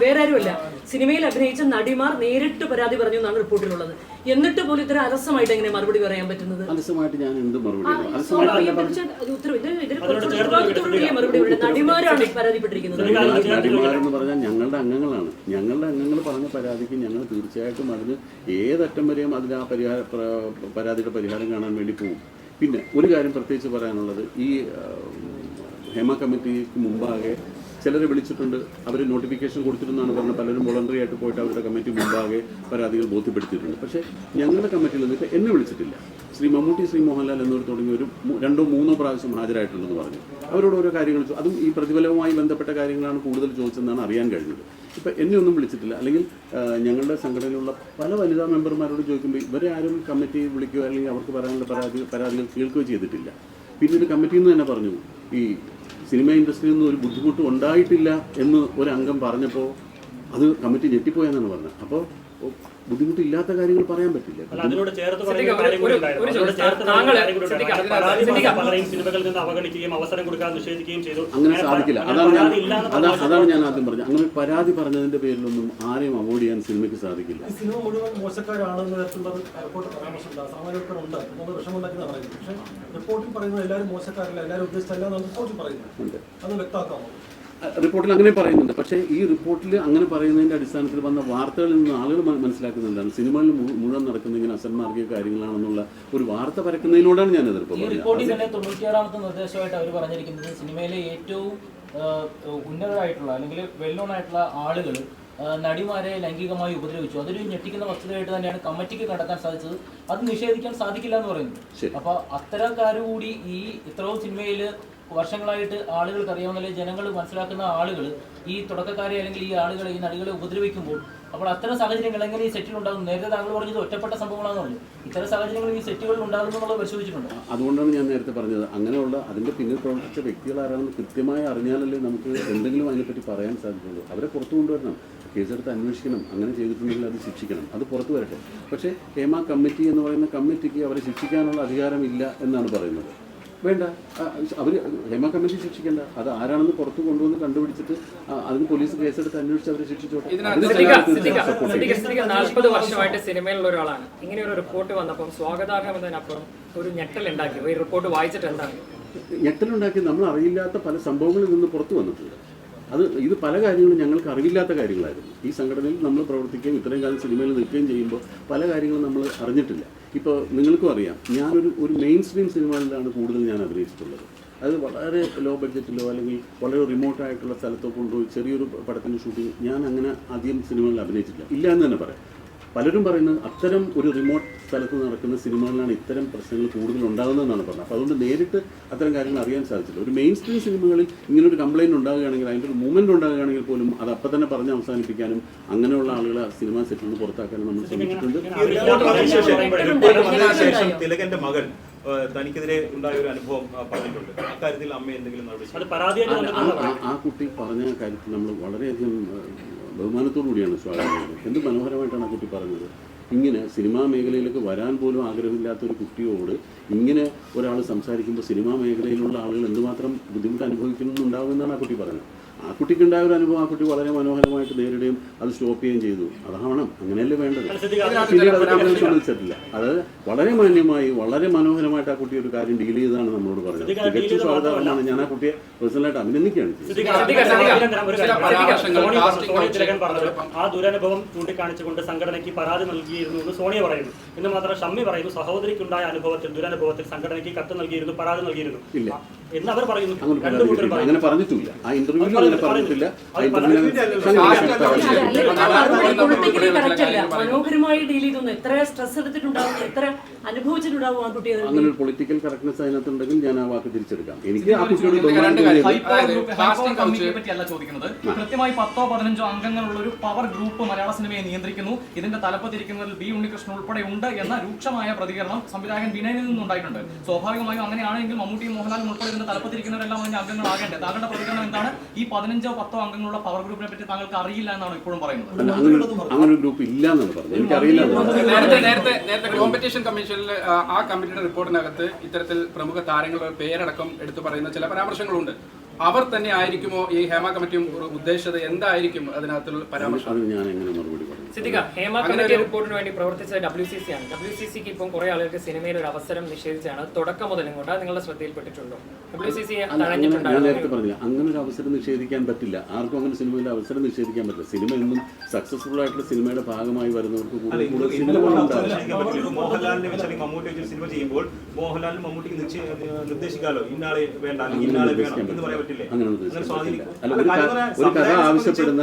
വേറെ ആരുമല്ല, സിനിമയിൽ അഭിനയിച്ച നടിമാർ നേരിട്ട് പരാതി പറഞ്ഞു എന്നാണ് റിപ്പോർട്ടിലുള്ളത്. എന്നിട്ട് പോലും ഇത്ര അലസമായിട്ട് എങ്ങനെ മറുപടി പറയാൻ പറ്റുന്നത്? അലസമായിട്ട് ഞാൻ എന്ത് മറുപടി? നടിമാരാണ് പരാതിപ്പെട്ടിരിക്കുന്നത്. നടിമാരെന്ന് പറഞ്ഞാൽ ഞങ്ങളുടെ അംഗങ്ങളാണ്. ഞങ്ങളുടെ അംഗങ്ങൾ പറഞ്ഞ പരാതിക്ക് ഞങ്ങൾ തീർച്ചയായിട്ടും അതിന് ഏതറ്റം വരെയും അതിന് ആ പരാതിയുടെ പരിഹാരം കാണാൻ വേണ്ടി പോകും. പിന്നെ ഒരു കാര്യം പ്രത്യേകിച്ച് പറയാനുള്ളത്, ഈ ഹേമ കമ്മിറ്റിക്ക് മുമ്പാകെ ചിലരെ വിളിച്ചിട്ടുണ്ട്. അവർ നോട്ടിഫിക്കേഷൻ കൊടുത്തിരുന്നാണ് പറഞ്ഞത്. പലരും വോളണ്ടറി ആയിട്ട് പോയിട്ട് അവരുടെ കമ്മിറ്റി മുമ്പാകെ പരാതികൾ ബോധ്യപ്പെടുത്തിയിട്ടുണ്ട്. പക്ഷേ ഞങ്ങളുടെ കമ്മിറ്റിയിൽ നിന്നിട്ട് എന്നെ വിളിച്ചിട്ടില്ല. ശ്രീ മമ്മൂട്ടി, ശ്രീ മോഹൻലാൽ എന്നിവർ തുടങ്ങി ഒരു 2-3 പ്രാവശ്യം ഹാജരായിട്ടുണ്ടെന്ന് പറഞ്ഞു. അവരോട് ഓരോ കാര്യങ്ങൾ, അതും ഈ പ്രതിഫലവുമായി ബന്ധപ്പെട്ട കാര്യങ്ങളാണ് കൂടുതൽ ചോദിച്ചതെന്നാണ് അറിയാൻ കഴിഞ്ഞത്. ഇപ്പം എന്നെ ഒന്നും വിളിച്ചിട്ടില്ല. അല്ലെങ്കിൽ ഞങ്ങളുടെ സംഘടനയിലുള്ള പല വനിതാ മെമ്പർമാരോട് ചോദിക്കുമ്പോൾ ഇവരെ ആരും കമ്മിറ്റി വിളിക്കുകയോ അല്ലെങ്കിൽ അവർക്ക് പറയാനുള്ള പരാതികൾ കേൾക്കുകയോ ചെയ്തിട്ടില്ല. പിന്നീട് കമ്മിറ്റിയിൽ നിന്ന് തന്നെ പറഞ്ഞു, ഈ സിനിമ ഇൻഡസ്ട്രിയിൽ നിന്ന് ഒരു ബുദ്ധിമുട്ട് ഉണ്ടായിട്ടില്ല എന്ന് ഒരു അംഗം പറഞ്ഞപ്പോൾ അത് കമ്മിറ്റി ഞെട്ടിപ്പോയെന്നാണ് പറഞ്ഞത്. അപ്പോൾ ബുദ്ധിമുട്ടില്ലാത്ത കാര്യങ്ങൾ പറയാൻ പറ്റില്ല. അതിനോട് ചേർത്ത് സിനിമകളിൽ നിന്ന് അവഗണിക്കുകയും അവസരം കൊടുക്കാൻ നിഷേധിക്കുകയും ചെയ്തു. അങ്ങനെ സാധിക്കില്ല. അതാണ് ഞാൻ ആദ്യം പറഞ്ഞത്. അങ്ങനെ പരാതി പറഞ്ഞതിന്റെ പേരിലൊന്നും ആരെയും അവോയ്ഡ് ചെയ്യാൻ സിനിമയ്ക്ക് സാധിക്കില്ല. സിനിമ മുഴുവൻ മോശക്കാരാണെന്ന് വിഷമുണ്ടാക്കുന്ന പറയുന്നത്. പക്ഷേ റിപ്പോർട്ടിൽ പറയുന്നത് എല്ലാവരും മോശക്കാരല്ല, എല്ലാവരും ഉദ്ദേശിച്ചല്ല എന്നാണ് റിപ്പോർട്ടിൽ പറയുന്നത്. അത് വ്യക്തമാക്കാമോ? റിപ്പോർട്ടിൽ അങ്ങനെ പറയുന്നുണ്ട്. പക്ഷേ ഈ റിപ്പോർട്ടിൽ അങ്ങനെ പറയുന്നതിൻ്റെ അടിസ്ഥാനത്തിൽ വന്ന വാർത്തകളിൽ നിന്ന് ആളുകൾ മനസ്സിലാക്കുന്നുണ്ടാണ് സിനിമയിൽ മുഴുവൻ നടക്കുന്ന ഇങ്ങനെ അസന്മാർഗിക കാര്യങ്ങളാണെന്നുള്ള ഒരു വാർത്ത പരക്കുന്നതിനോടാണ് ഞാൻ എതിർപ്പ് പറഞ്ഞത്. റിപ്പോർട്ടിൽ തന്നെ 96ാമത്തെ നിർദ്ദേശമായിട്ട് അവർ പറഞ്ഞിരിക്കുന്നത് സിനിമയിലെ ഏറ്റവും ഉന്നതരായിട്ടുള്ള അല്ലെങ്കിൽ വെൽ നോൺ ആയിട്ടുള്ള ആളുകൾ നടിമാരെ ലൈംഗികമായി ഉപദ്രവിച്ചു. അതൊരു ഞെട്ടിക്കുന്ന വസ്തുതയായിട്ട് തന്നെയാണ് കമ്മിറ്റിക്ക് കണ്ടെത്താൻ സാധിച്ചത്. അത് നിഷേധിക്കാൻ സാധിക്കില്ല എന്ന് പറയുന്നു. അപ്പോൾ അത്തരക്കാരുകൂടി ഈ ഇത്രയും സിനിമയിൽ വർഷങ്ങളായിട്ട് ആളുകൾക്ക് അറിയാവുന്ന ജനങ്ങൾ മനസ്സിലാക്കുന്ന ആളുകൾ ഈ തുടക്കക്കാരെ അല്ലെങ്കിൽ ഈ ആളുകളെ ഈ നടികളെ ഉപദ്രവിക്കുമ്പോൾ അപ്പോൾ അത്തരം സാഹചര്യങ്ങൾ എങ്ങനെ ഈ സെറ്റിൽ ഉണ്ടാകുന്നു? നേരത്തെ താങ്കൾ പറഞ്ഞത് ഒറ്റപ്പെട്ട സംഭവങ്ങളാണെന്ന് പറഞ്ഞു. ഇത്തരം സാഹചര്യങ്ങൾ ഈ സെറ്റുകളിൽ ഉണ്ടാകുന്നു എന്നുള്ളത് പരിശോധിച്ചിട്ടുണ്ട്. അതുകൊണ്ടാണ് ഞാൻ നേരത്തെ പറഞ്ഞത്, അങ്ങനെയുള്ള അതിൻ്റെ പിന്നിൽ പ്രവർത്തിച്ച വ്യക്തികൾ ആരാണെന്ന് കൃത്യമായി അറിഞ്ഞാലല്ലേ നമുക്ക് എന്തെങ്കിലും അതിനെപ്പറ്റി പറയാൻ സാധിക്കുള്ളൂ. അവരെ പുറത്തു കൊണ്ടുവരണം, കേസെടുത്ത് അന്വേഷിക്കണം. അങ്ങനെ ചെയ്തിട്ടുണ്ടെങ്കിൽ അത് ശിക്ഷിക്കണം, അത് പുറത്തു വരട്ടെ. പക്ഷേ ഹേമ കമ്മിറ്റി എന്ന് പറയുന്ന കമ്മിറ്റിക്ക് അവരെ ശിക്ഷിക്കാനുള്ള അധികാരമില്ല എന്നാണ് പറയുന്നത്. വേണ്ട, അവർ ഹേമ കമ്മിറ്റി ശിക്ഷിക്കേണ്ട. അത് ആരാണെന്ന് പുറത്ത് കൊണ്ടുവന്ന് കണ്ടുപിടിച്ചിട്ട് അതിന് പോലീസ് കേസെടുത്ത് അന്വേഷിച്ച് അവരെ ശിക്ഷിച്ചോട്ടെ. 40 വർഷമായിട്ട് സിനിമയിലുള്ള ഒരാളാണ്. ഇങ്ങനെ ഒരു റിപ്പോർട്ട് വന്നപ്പോൾ സ്വാഗതാർഹമെന്നതിനപ്പുറം ഒരു ഞെട്ടലുണ്ടാക്കി. ഈ റിപ്പോർട്ട് വായിച്ചിട്ട് എന്താണ് ഞെട്ടലുണ്ടാക്കി? നമ്മൾ അറിയില്ലാത്ത പല സംഭവങ്ങളിൽ നിന്ന് പുറത്തു വന്നിട്ടുണ്ട്. ഇത് പല കാര്യങ്ങളും ഞങ്ങൾക്ക് അറിവില്ലാത്ത കാര്യങ്ങളായിരുന്നു. ഈ സംഘടനയിൽ നമ്മൾ പ്രവർത്തിക്കുകയും ഇത്രയും കാലം സിനിമയിൽ നിൽക്കുകയും ചെയ്യുമ്പോൾ പല കാര്യങ്ങളും നമ്മൾ അറിഞ്ഞിട്ടില്ല. ഇപ്പോൾ നിങ്ങൾക്കും അറിയാം, ഞാനൊരു മെയിൻ സ്ട്രീം സിനിമകളിലാണ് കൂടുതൽ ഞാൻ അഭിനയിച്ചിട്ടുള്ളത്. അത് വളരെ ലോ ബഡ്ജറ്റിലോ അല്ലെങ്കിൽ വളരെ റിമോട്ടായിട്ടുള്ള സ്ഥലത്തോ കൊണ്ടുപോയി ചെറിയൊരു പടത്തിൻ്റെ ഷൂട്ടിങ് ഞാൻ അങ്ങനെ അധികം സിനിമകളിൽ അഭിനയിച്ചിട്ടില്ല. ഇല്ല എന്ന് തന്നെ പറയാം. പലരും പറയുന്നത് അത്തരം ഒരു റിമോട്ട് സ്ഥലത്ത് നടക്കുന്ന സിനിമകളിലാണ് ഇത്തരം പ്രശ്നങ്ങൾ കൂടുതൽ ഉണ്ടാകുന്നതെന്നാണ് പറഞ്ഞത്. അപ്പോൾ അതുകൊണ്ട് നേരിട്ട് അത്തരം കാര്യങ്ങൾ അറിയാൻ സാധിച്ചില്ല. ഒരു മെയിൻ സ്ട്രീം സിനിമകളിൽ ഇങ്ങനൊരു കംപ്ലയിൻറ്റ് ഉണ്ടാകുകയാണെങ്കിൽ, അതിൻ്റെ ഒരു മൂവ്മെൻറ്റ് ഉണ്ടാകുകയാണെങ്കിൽ പോലും അത് അപ്പം തന്നെ പറഞ്ഞ് അവസാനിപ്പിക്കാനും അങ്ങനെയുള്ള ആളുകളെ സിനിമാ സെറ്റിൽ നിന്ന് പുറത്താക്കാനും നമ്മൾ ശ്രമിച്ചിട്ടുണ്ട്. ശേഷം തിലകന്റെ മകൻ തനിക്കെതിരെ ഉണ്ടായ ഒരു അനുഭവം പറഞ്ഞിട്ടുണ്ട്. അക്കാര്യത്തിൽ അമ്മ എന്തെങ്കിലും ആ കുട്ടി പറഞ്ഞ കാര്യത്തിൽ നമ്മൾ വളരെയധികം ബഹുമാനത്തോടു കൂടിയാണ് സ്വാഗതം ചെയ്യുന്നത്. എന്ത് മനോഹരമായിട്ടാണ് ആ കുട്ടി പറഞ്ഞത്. ഇങ്ങനെ സിനിമാ മേഖലയിലേക്ക് വരാൻ പോലും ആഗ്രഹമില്ലാത്തൊരു കുട്ടിയോട് ഇങ്ങനെ ഒരാൾ സംസാരിക്കുമ്പോൾ സിനിമാ മേഖലയിലുള്ള ആളുകൾ എന്തുമാത്രം ബുദ്ധിമുട്ട് അനുഭവിക്കുന്നുണ്ടാവുമെന്നാണ് ആ കുട്ടി പറഞ്ഞത്. ആ കുട്ടിക്കുണ്ടായ ഒരു അനുഭവം ആ കുട്ടി വളരെ മനോഹരമായിട്ട് നേരിടുകയും അത് സ്റ്റോപ്പ് ചെയ്യുകയും ചെയ്തു. അതാവണം, അങ്ങനെയല്ലേ വേണ്ടത്. പിന്നീട് അതൊക്കെ ചോദിച്ചിട്ടില്ല. അത് വളരെ മാന്യമായി വളരെ മനോഹരമായിട്ട് ആ കുട്ടി ഒരു കാര്യം ഡീൽ ചെയ്താണ് നമ്മളോട് പറഞ്ഞത്. തികച്ചും സ്വാഗതമാണ്. ഞാൻ ആ കുട്ടിയെ പേഴ്സണലായിട്ട് അഭിനന്ദിക്കുകയാണ് ആ ദുരനുഭവം ചൂണ്ടിക്കാണിച്ചുകൊണ്ട് സംഘടനയ്ക്ക് പരാതി നൽകിയിരുന്നു എന്ന് സോണിയ പറയുന്നു. എന്ന് മാത്രം ഷമ്മി പറയുന്നു ദുരനുഭവത്തിൽ സംഘടനയ്ക്ക് കത്ത് നൽകിയിരുന്നു, പരാതി നൽകിയിരുന്നു എന്ന് അവർ പറയുന്നു. അങ്ങനെ പറഞ്ഞിട്ടില്ല. ആ ഇന്റർവ്യൂവിൽ അങ്ങനെ പറഞ്ഞിട്ടില്ല. മനോഹരമായി ഡീൽ ചെയ്തു. എത്ര സ്ട്രെസ് എടുത്തിട്ടുണ്ടാവും, എത്ര അനുഭവിച്ചിട്ടുണ്ടാവും ആ കുട്ടി. അങ്ങനെ ഒരു പൊളിറ്റിക്കൽ കറക്റ്റ്നെസ് അതിനകത്തുണ്ടെങ്കിൽ ഞാൻ ആ വാക്ക് തിരിച്ചെടുക്കാം. എനിക്ക് ആ കുട്ടിയോട് പറ്റിയല്ല ചോദിക്കുന്നത്. കൃത്യമായി 10-15 അംഗങ്ങളുള്ള ഒരു പവർ ഗ്രൂപ്പ് മലയാള സിനിമയെ നിയന്ത്രിക്കുന്നു, ഇതിന്റെ തലപ്പത്തിരിക്കുന്നതിൽ ബി ഉണ്ണികൃഷ്ണൻ ഉൾപ്പെടെ ഉണ്ട് എന്ന രൂക്ഷമായ പ്രതികരണം സംവിധായകൻ വിനയനിൽ നിന്നുണ്ടായിട്ടുണ്ട്. സ്വാഭാവികമായും അങ്ങനെയാണെങ്കിൽ മമ്മൂട്ടിയും മോഹൻലാലും ഉൾപ്പെടെ ഇതിന്റെ തലപ്പത്തിരിക്കുന്നവരെല്ലാം അതിന്റെ അംഗങ്ങളാകേണ്ടത്. താങ്കളുടെ പ്രതികരണം എന്താണ്? ഈ 15-10 അംഗങ്ങളുള്ള പവർ ഗ്രൂപ്പിനെ പറ്റി താങ്കൾക്ക് അറിയില്ല എന്നാണ് ഇപ്പോഴും പറയുന്നത്. അങ്ങനെ ഒരു ഗ്രൂപ്പ് ഇല്ല എന്നാണ് പറഞ്ഞത്. എനിക്കറിയില്ല. നേരത്തെ കോമ്പറ്റീഷൻ കമ്മീഷനിൽ ആ കമ്മിറ്റിയുടെ റിപ്പോർട്ടിനകത്ത് ഇത്തരത്തിൽ പ്രമുഖ താരങ്ങളുടെ പേരടക്കം എടുത്തു പറയുന്ന ചില പരാമർശങ്ങളുണ്ട്. അവർ തന്നെ ആയിരിക്കുമോ ഈ ഹേമ കമ്മിറ്റിയും ഉദ്ദേശിച്ചത്? എന്തായിരിക്കും അതിനകത്തുള്ള പരാമർശം? ഞാൻ എങ്ങനെ മറുപടി പറയും? സിദ്ദിഖ, ഹേമ കമ്മിറ്റി റിപ്പോർട്ടിന് വേണ്ടി പ്രവർത്തിച്ച WCC ആണ്. WCCക്ക് ഇപ്പം കുറെ ആളുകൾക്ക് സിനിമയിൽ ഒരു അവസരം നിഷേധിച്ചാണ് തുടക്കം മുതൽ ഇങ്ങോട്ട്. നിങ്ങളുടെ ശ്രദ്ധയിൽപ്പെട്ടിട്ടുണ്ടോ? WCC ഞാൻ നേരത്തെ പറഞ്ഞില്ല, അങ്ങനെ ഒരു അവസരം നിഷേധിക്കാൻ പറ്റില്ല. ആർക്കും അങ്ങനെ സിനിമയിൽ അവസരം നിഷേധിക്കാൻ പറ്റില്ല. സിനിമ എന്നും സക്സസ്ഫുൾ ആയിട്ടുള്ള സിനിമയുടെ ഭാഗമായി വരുന്നവർക്ക് കൂടുതൽ സിനിമകളുണ്ടാവും. മോഹൻലാലിനെ വെച്ചാൽ മമ്മൂട്ടി വെച്ച് സിനിമ ചെയ്യുമ്പോൾ മോഹൻലാലിന് മമ്മൂട്ടിക്ക് നിർദ്ദേശിക്കാലോ ഇന്നാളെ വേണ്ട അല്ലെങ്കിൽ ഇന്നാളെ വേണം എന്ന് പറയാൻ പറ്റില്ലേ? ഒരു കഥ ആവശ്യപ്പെടുന്ന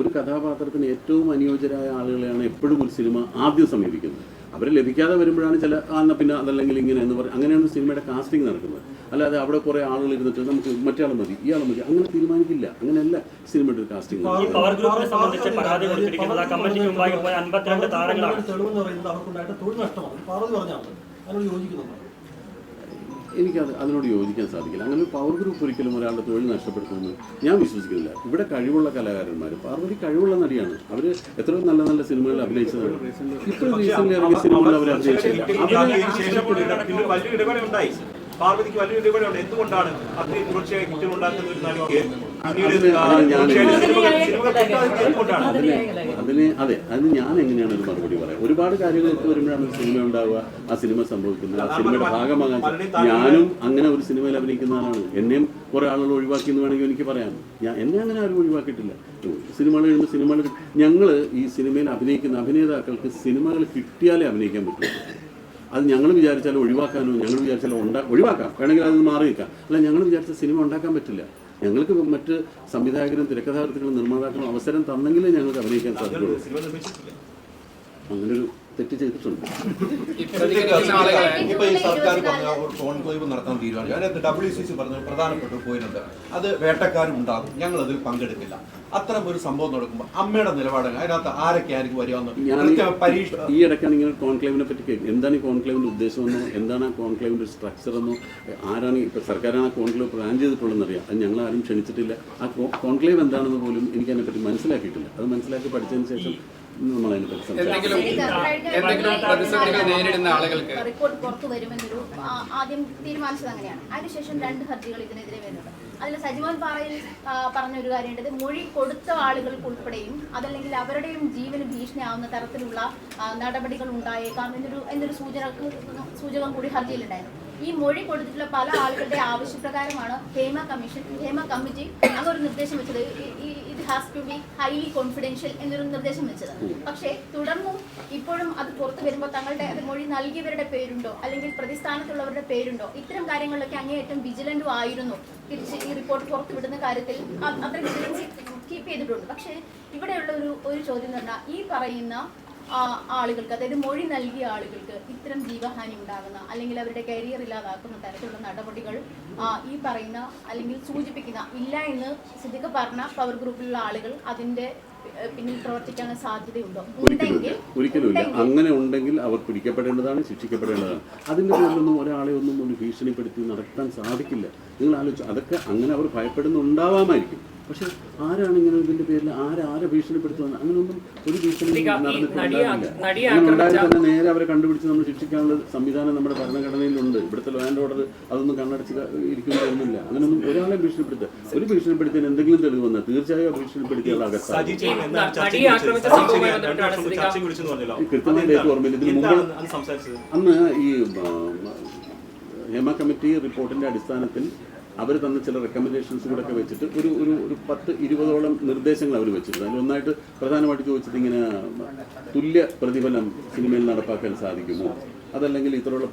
ഒരു കഥാപാത്രത്തിന് ഏറ്റവും അനുയോജ്യരായ ആളുകളെയാണ് എപ്പോഴും ഒരു സിനിമ ആദ്യം സമീപിക്കുന്നത്. അവരെ ലഭിക്കാതെ വരുമ്പോഴാണ് ചില പിന്നെ അതല്ലെങ്കിൽ ഇങ്ങനെ എന്ന് പറയും. അങ്ങനെയാണ് സിനിമയുടെ കാസ്റ്റിംഗ് നടക്കുന്നത്. അല്ലാതെ അവിടെ കുറേ ആളുകൾ ഇരുന്നിട്ട് നമുക്ക് മറ്റേ മതി ഇയാൾ മതി അങ്ങനെ തീരുമാനിക്കില്ല. അങ്ങനെയല്ല സിനിമയുടെ ഒരു കാസ്റ്റിംഗ്. എനിക്കത് അതിനോട് യോജിക്കാൻ സാധിക്കില്ല. അങ്ങനെ ഒരു പവർ ഗ്രൂപ്പ് ഒരിക്കലും ഒരാളുടെ തൊഴിൽ നഷ്ടപ്പെടുത്തുമെന്ന് ഞാൻ വിശ്വസിക്കുന്നില്ല. ഇവിടെ കഴിവുള്ള കലാകാരന്മാർ, പാർവതി കഴിവുള്ള നടിയാണ്. അവർ എത്രയോ നല്ല നല്ല സിനിമകളിൽ അഭിനയിച്ചതാണ്. ഇപ്പോൾ റീസെന്റ് ഇറങ്ങിയ സിനിമകളിൽ അവർ അഭിനയിച്ചില്ല. പാർവതിക്ക് വലിയൊരു ഇടപെടലുണ്ട്. എന്തുകൊണ്ടാണ് അത്രയും തുടർച്ചയായി കുറ്റം ഉണ്ടാക്കുന്ന ഒരു നടിക്ക് അതിന് ഞാൻ എങ്ങനെയാണ് ഒരു മറുപടി പറയാം? ഒരുപാട് കാര്യങ്ങൾക്ക് വരുമ്പോഴാണ് ഒരു സിനിമ ഉണ്ടാവുക, ആ സിനിമ സംഭവിക്കുന്നത്, ആ സിനിമയുടെ ഭാഗമാകാൻ. ഞാനും അങ്ങനെ ഒരു സിനിമയിൽ അഭിനയിക്കുന്ന ആളാണ്. എന്നെയും കുറെ ആളുകൾ ഒഴിവാക്കി എന്ന് വേണമെങ്കിൽ എനിക്ക് പറയാം. എന്നെ അങ്ങനെ ആരും ഒഴിവാക്കിയിട്ടില്ല. സിനിമകൾ എഴുതുമ്പോൾ സിനിമകൾ ഞങ്ങൾ ഈ സിനിമയിൽ അഭിനയിക്കുന്ന അഭിനേതാക്കൾക്ക് സിനിമകൾ കിട്ടിയാലേ അഭിനയിക്കാൻ പറ്റുള്ളൂ. അത് ഞങ്ങൾ വിചാരിച്ചാലും ഒഴിവാക്കാനോ ഞങ്ങൾ വിചാരിച്ചാലും ഒഴിവാക്കാം, വേണമെങ്കിൽ അത് മാറി നിൽക്കാം. അല്ല, ഞങ്ങൾ വിചാരിച്ച സിനിമ ഉണ്ടാക്കാൻ പറ്റില്ല. ഞങ്ങൾക്ക് മറ്റ് സംവിധായകരും തിരക്കഥാകൃത്തുക്കളും നിർമ്മാതാക്കളും അവസരം തന്നെങ്കിലേ ഞങ്ങൾക്ക് അഭിനയിക്കാൻ സാധിക്കുള്ളൂ. അങ്ങനൊരു തെറ്റ് ചെയ്തിട്ടുണ്ട്. ഇപ്പൊ ഈ സർക്കാർ പറഞ്ഞ ഒരു കോൺക്ലേവ് നടത്താൻ തീരുമാനിച്ചു. അതിനകത്ത് WCC പറഞ്ഞ പ്രധാനപ്പെട്ട ഒരു പോയിന്റ്, അത് വേട്ടക്കാരും ഉണ്ടാകും, ഞങ്ങൾ അതിൽ പങ്കെടുക്കില്ല. അത്തരം ഒരു സംഭവം നടക്കുമ്പോൾ അമ്മയുടെ നിലപാട് അതിനകത്ത് ആരൊക്കെ ആയിരിക്കും വരുവാന്ന് പരീക്ഷ ഈ ഇടയ്ക്കാണ് ഇങ്ങനെ കോൺക്ലേവിനെ പറ്റി കേൾക്കുന്നത്. എന്താണ് ഈ കോൺക്ലേവിന്റെ ഉദ്ദേശമെന്നോ എന്താണ് ആ കോൺക്ലേവിന്റെ സ്ട്രക്ചർ എന്നോ ആരാണ് ഇപ്പൊ സർക്കാരാണ് ആ കോൺക്ലേവ് പ്ലാൻ ചെയ്തിട്ടുള്ളതെന്ന് അറിയാം. അത് ഞങ്ങൾ ആരും ക്ഷണിച്ചിട്ടില്ല. ആ കോൺക്ലേവ് എന്താണെന്ന് പോലും എനിക്ക് അതിനെപ്പറ്റി മനസ്സിലാക്കിയിട്ടില്ല. അത് മനസ്സിലാക്കി പഠിച്ചതിന് ശേഷം റിപ്പോർട്ട് പുറത്തു വരുമെന്നൊരു ആദ്യം തീരുമാനിച്ചത് അങ്ങനെയാണ്. അതിനുശേഷം 2 ഹർജികൾ ഇതിനെതിരെ വരുന്നുണ്ട്. അതിൽ സജിമോൻ പാറയിൽ പറഞ്ഞൊരു കാര്യമുണ്ട്, മൊഴി കൊടുത്ത ആളുകൾക്ക് ഉൾപ്പെടെയും അതല്ലെങ്കിൽ അവരുടെയും ജീവന് ഭീഷണിയാവുന്ന തരത്തിലുള്ള നടപടികൾ ഉണ്ടായേക്കാം എന്നൊരു സൂചകം കൂടി ഹർജിയിലുണ്ടായിരുന്നു. ഈ മൊഴി കൊടുത്തിട്ടുള്ള പല ആളുകളുടെ ആവശ്യപ്രകാരമാണ് ഹേമ കമ്മിറ്റി അങ്ങനെ ഒരു നിർദ്ദേശം വെച്ചത്. ഇത് has to be highly confidential എന്നൊരു നിർദ്ദേശം വെച്ചത്. പക്ഷേ തുടർന്നും ഇപ്പോഴും അത് പുറത്തു വരുമ്പോൾ തങ്ങളുടെ മൊഴി നൽകിയവരുടെ പേരുണ്ടോ അല്ലെങ്കിൽ പ്രതിസ്ഥാനത്തുള്ളവരുടെ പേരുണ്ടോ, ഇത്തരം കാര്യങ്ങളിലൊക്കെ അങ്ങേയറ്റം വിജിലന്റും ആയിരുന്നു. തിരിച്ച് ഈ റിപ്പോർട്ട് പുറത്തുവിടുന്ന കാര്യത്തിൽ അത്ര വിജിലൻസ് കീപ്പ് ചെയ്തിട്ടുണ്ട്. പക്ഷേ ഇവിടെയുള്ള ഒരു ചോദ്യം എന്ന് പറഞ്ഞാൽ, ഈ പറയുന്ന ആളുകൾക്ക്, അതായത് മൊഴി നൽകിയ ആളുകൾക്ക് ഇത്തരം ജീവഹാനി ഉണ്ടാകുന്ന അല്ലെങ്കിൽ അവരുടെ കരിയർ ഇല്ലാതാക്കുന്ന തരത്തിലുള്ള നടപടികൾ ഈ പറയുന്ന അല്ലെങ്കിൽ സൂചിപ്പിക്കുന്ന ഇല്ല എന്ന് സിദ്ദിഖ് പറഞ്ഞ പവർ ഗ്രൂപ്പിലുള്ള ആളുകൾ അതിന്റെ പിന്നിൽ പ്രവർത്തിക്കാൻ സാധ്യതയുണ്ടോ? ഒരിക്കലുമില്ല. അങ്ങനെ ഉണ്ടെങ്കിൽ അവർ പിടിക്കപ്പെടേണ്ടതാണ്, ശിക്ഷിക്കപ്പെടേണ്ടതാണ്. അതിൻ്റെ പേരിലൊന്നും ഒരാളെ ഒന്നും ഭീഷണിപ്പെടുത്തി നടത്താൻ സാധിക്കില്ല. നിങ്ങൾ ആലോചിച്ചു, അതൊക്കെ അങ്ങനെ അവർ ഭയപ്പെടുന്നുണ്ടാവാമായിരിക്കും. പക്ഷെ ആരാണ് ഇങ്ങനെ ഇതിന്റെ പേരിൽ ആരെ ഭീഷണിപ്പെടുത്തുന്നത്? അങ്ങനെയൊന്നും ഒരു ഭീഷണി നടന്നിട്ടുണ്ടാവില്ല. തന്നെ നേരെ അവരെ കണ്ടുപിടിച്ച് നമ്മൾ ശിക്ഷിക്കാനുള്ള സംവിധാനം നമ്മുടെ ഭരണഘടനയിലുണ്ട്. ഇവിടുത്തെ ലോ ആൻഡ് ഓർഡർ അതൊന്നും കണ്ണടച്ച് ഇരിക്കുന്നതൊന്നുമില്ല. അങ്ങനെയൊന്നും ഒരാളെ ഭീഷണിപ്പെടുത്താൻ എന്തെങ്കിലും തെളിവ് വന്നാൽ തീർച്ചയായും ഭീഷണിപ്പെടുത്തിയുള്ള അകത്താണ്. കൃത്യമായി ഡേറ്റ് ഓർമ്മയില്ല. ഇതിന് മുമ്പ് അന്ന് ഈ ഹേമ കമ്മിറ്റി റിപ്പോർട്ടിന്റെ അടിസ്ഥാനത്തിൽ അവർ തന്ന ചില റെക്കമെൻഡേഷൻസ് കൂടെ ഒക്കെ വെച്ചിട്ട് ഒരു 10-20ഓളം നിർദ്ദേശങ്ങൾ അവർ വെച്ചിട്ടുണ്ട്. അതിലൊന്നായിട്ട് പ്രധാനമായിട്ട് ചോദിച്ചത് ഇങ്ങനെ തുല്യ പ്രതിഫലം സിനിമയിൽ നടപ്പാക്കാൻ സാധിക്കുമോ, അതല്ലെങ്കിൽ ഇത്തരമുള്ള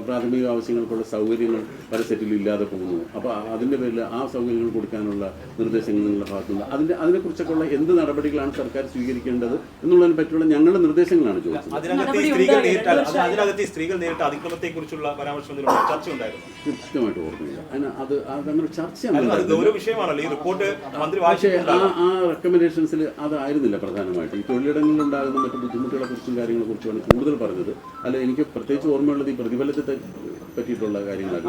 പ്രാഥമിക ആവശ്യങ്ങൾക്കുള്ള സൗകര്യങ്ങൾ പല സെറ്റിലും ഇല്ലാതെ പോകുന്നു. അപ്പോൾ അതിൻ്റെ പേരിൽ ആ സൗകര്യങ്ങൾ കൊടുക്കാനുള്ള നിർദ്ദേശങ്ങൾ നിങ്ങളുടെ ഭാഗത്തുനിന്ന് അതിനെക്കുറിച്ചൊക്കെയുള്ള എന്ത് നടപടികളാണ് സർക്കാർ സ്വീകരിക്കേണ്ടത് എന്നുള്ളതിനെ പറ്റിയുള്ള ഞങ്ങളുടെ നിർദ്ദേശങ്ങളാണ് ചോദിച്ചത്. അതിനകത്ത് സ്ത്രീകൾ നേരിട്ട അതിക്രമത്തെക്കുറിച്ചുള്ള പരാമർശം ചർച്ച ഉണ്ടായിരുന്നു. കൃത്യമായിട്ട് ഓർമ്മയില്ല. അതങ്ങനെ ചർച്ച പക്ഷേ ആ റെക്കമെൻഡേഷൻസിൽ അതായിരുന്നില്ല പ്രധാനമായിട്ട്. ഈ തൊഴിലിടങ്ങളിൽ ഉണ്ടാകുന്ന മറ്റു ബുദ്ധിമുട്ടുകളെ കുറിച്ചും കാര്യങ്ങളെ കുറിച്ചുമാണ് കൂടുതൽ പറഞ്ഞത്. അല്ല, എനിക്ക് പ്രത്യേകിച്ച് ഓർമ്മയുള്ളത് ഈ പ്രതിഫലത്തെ പറ്റിയിട്ടുള്ള കാര്യങ്ങളാണ്.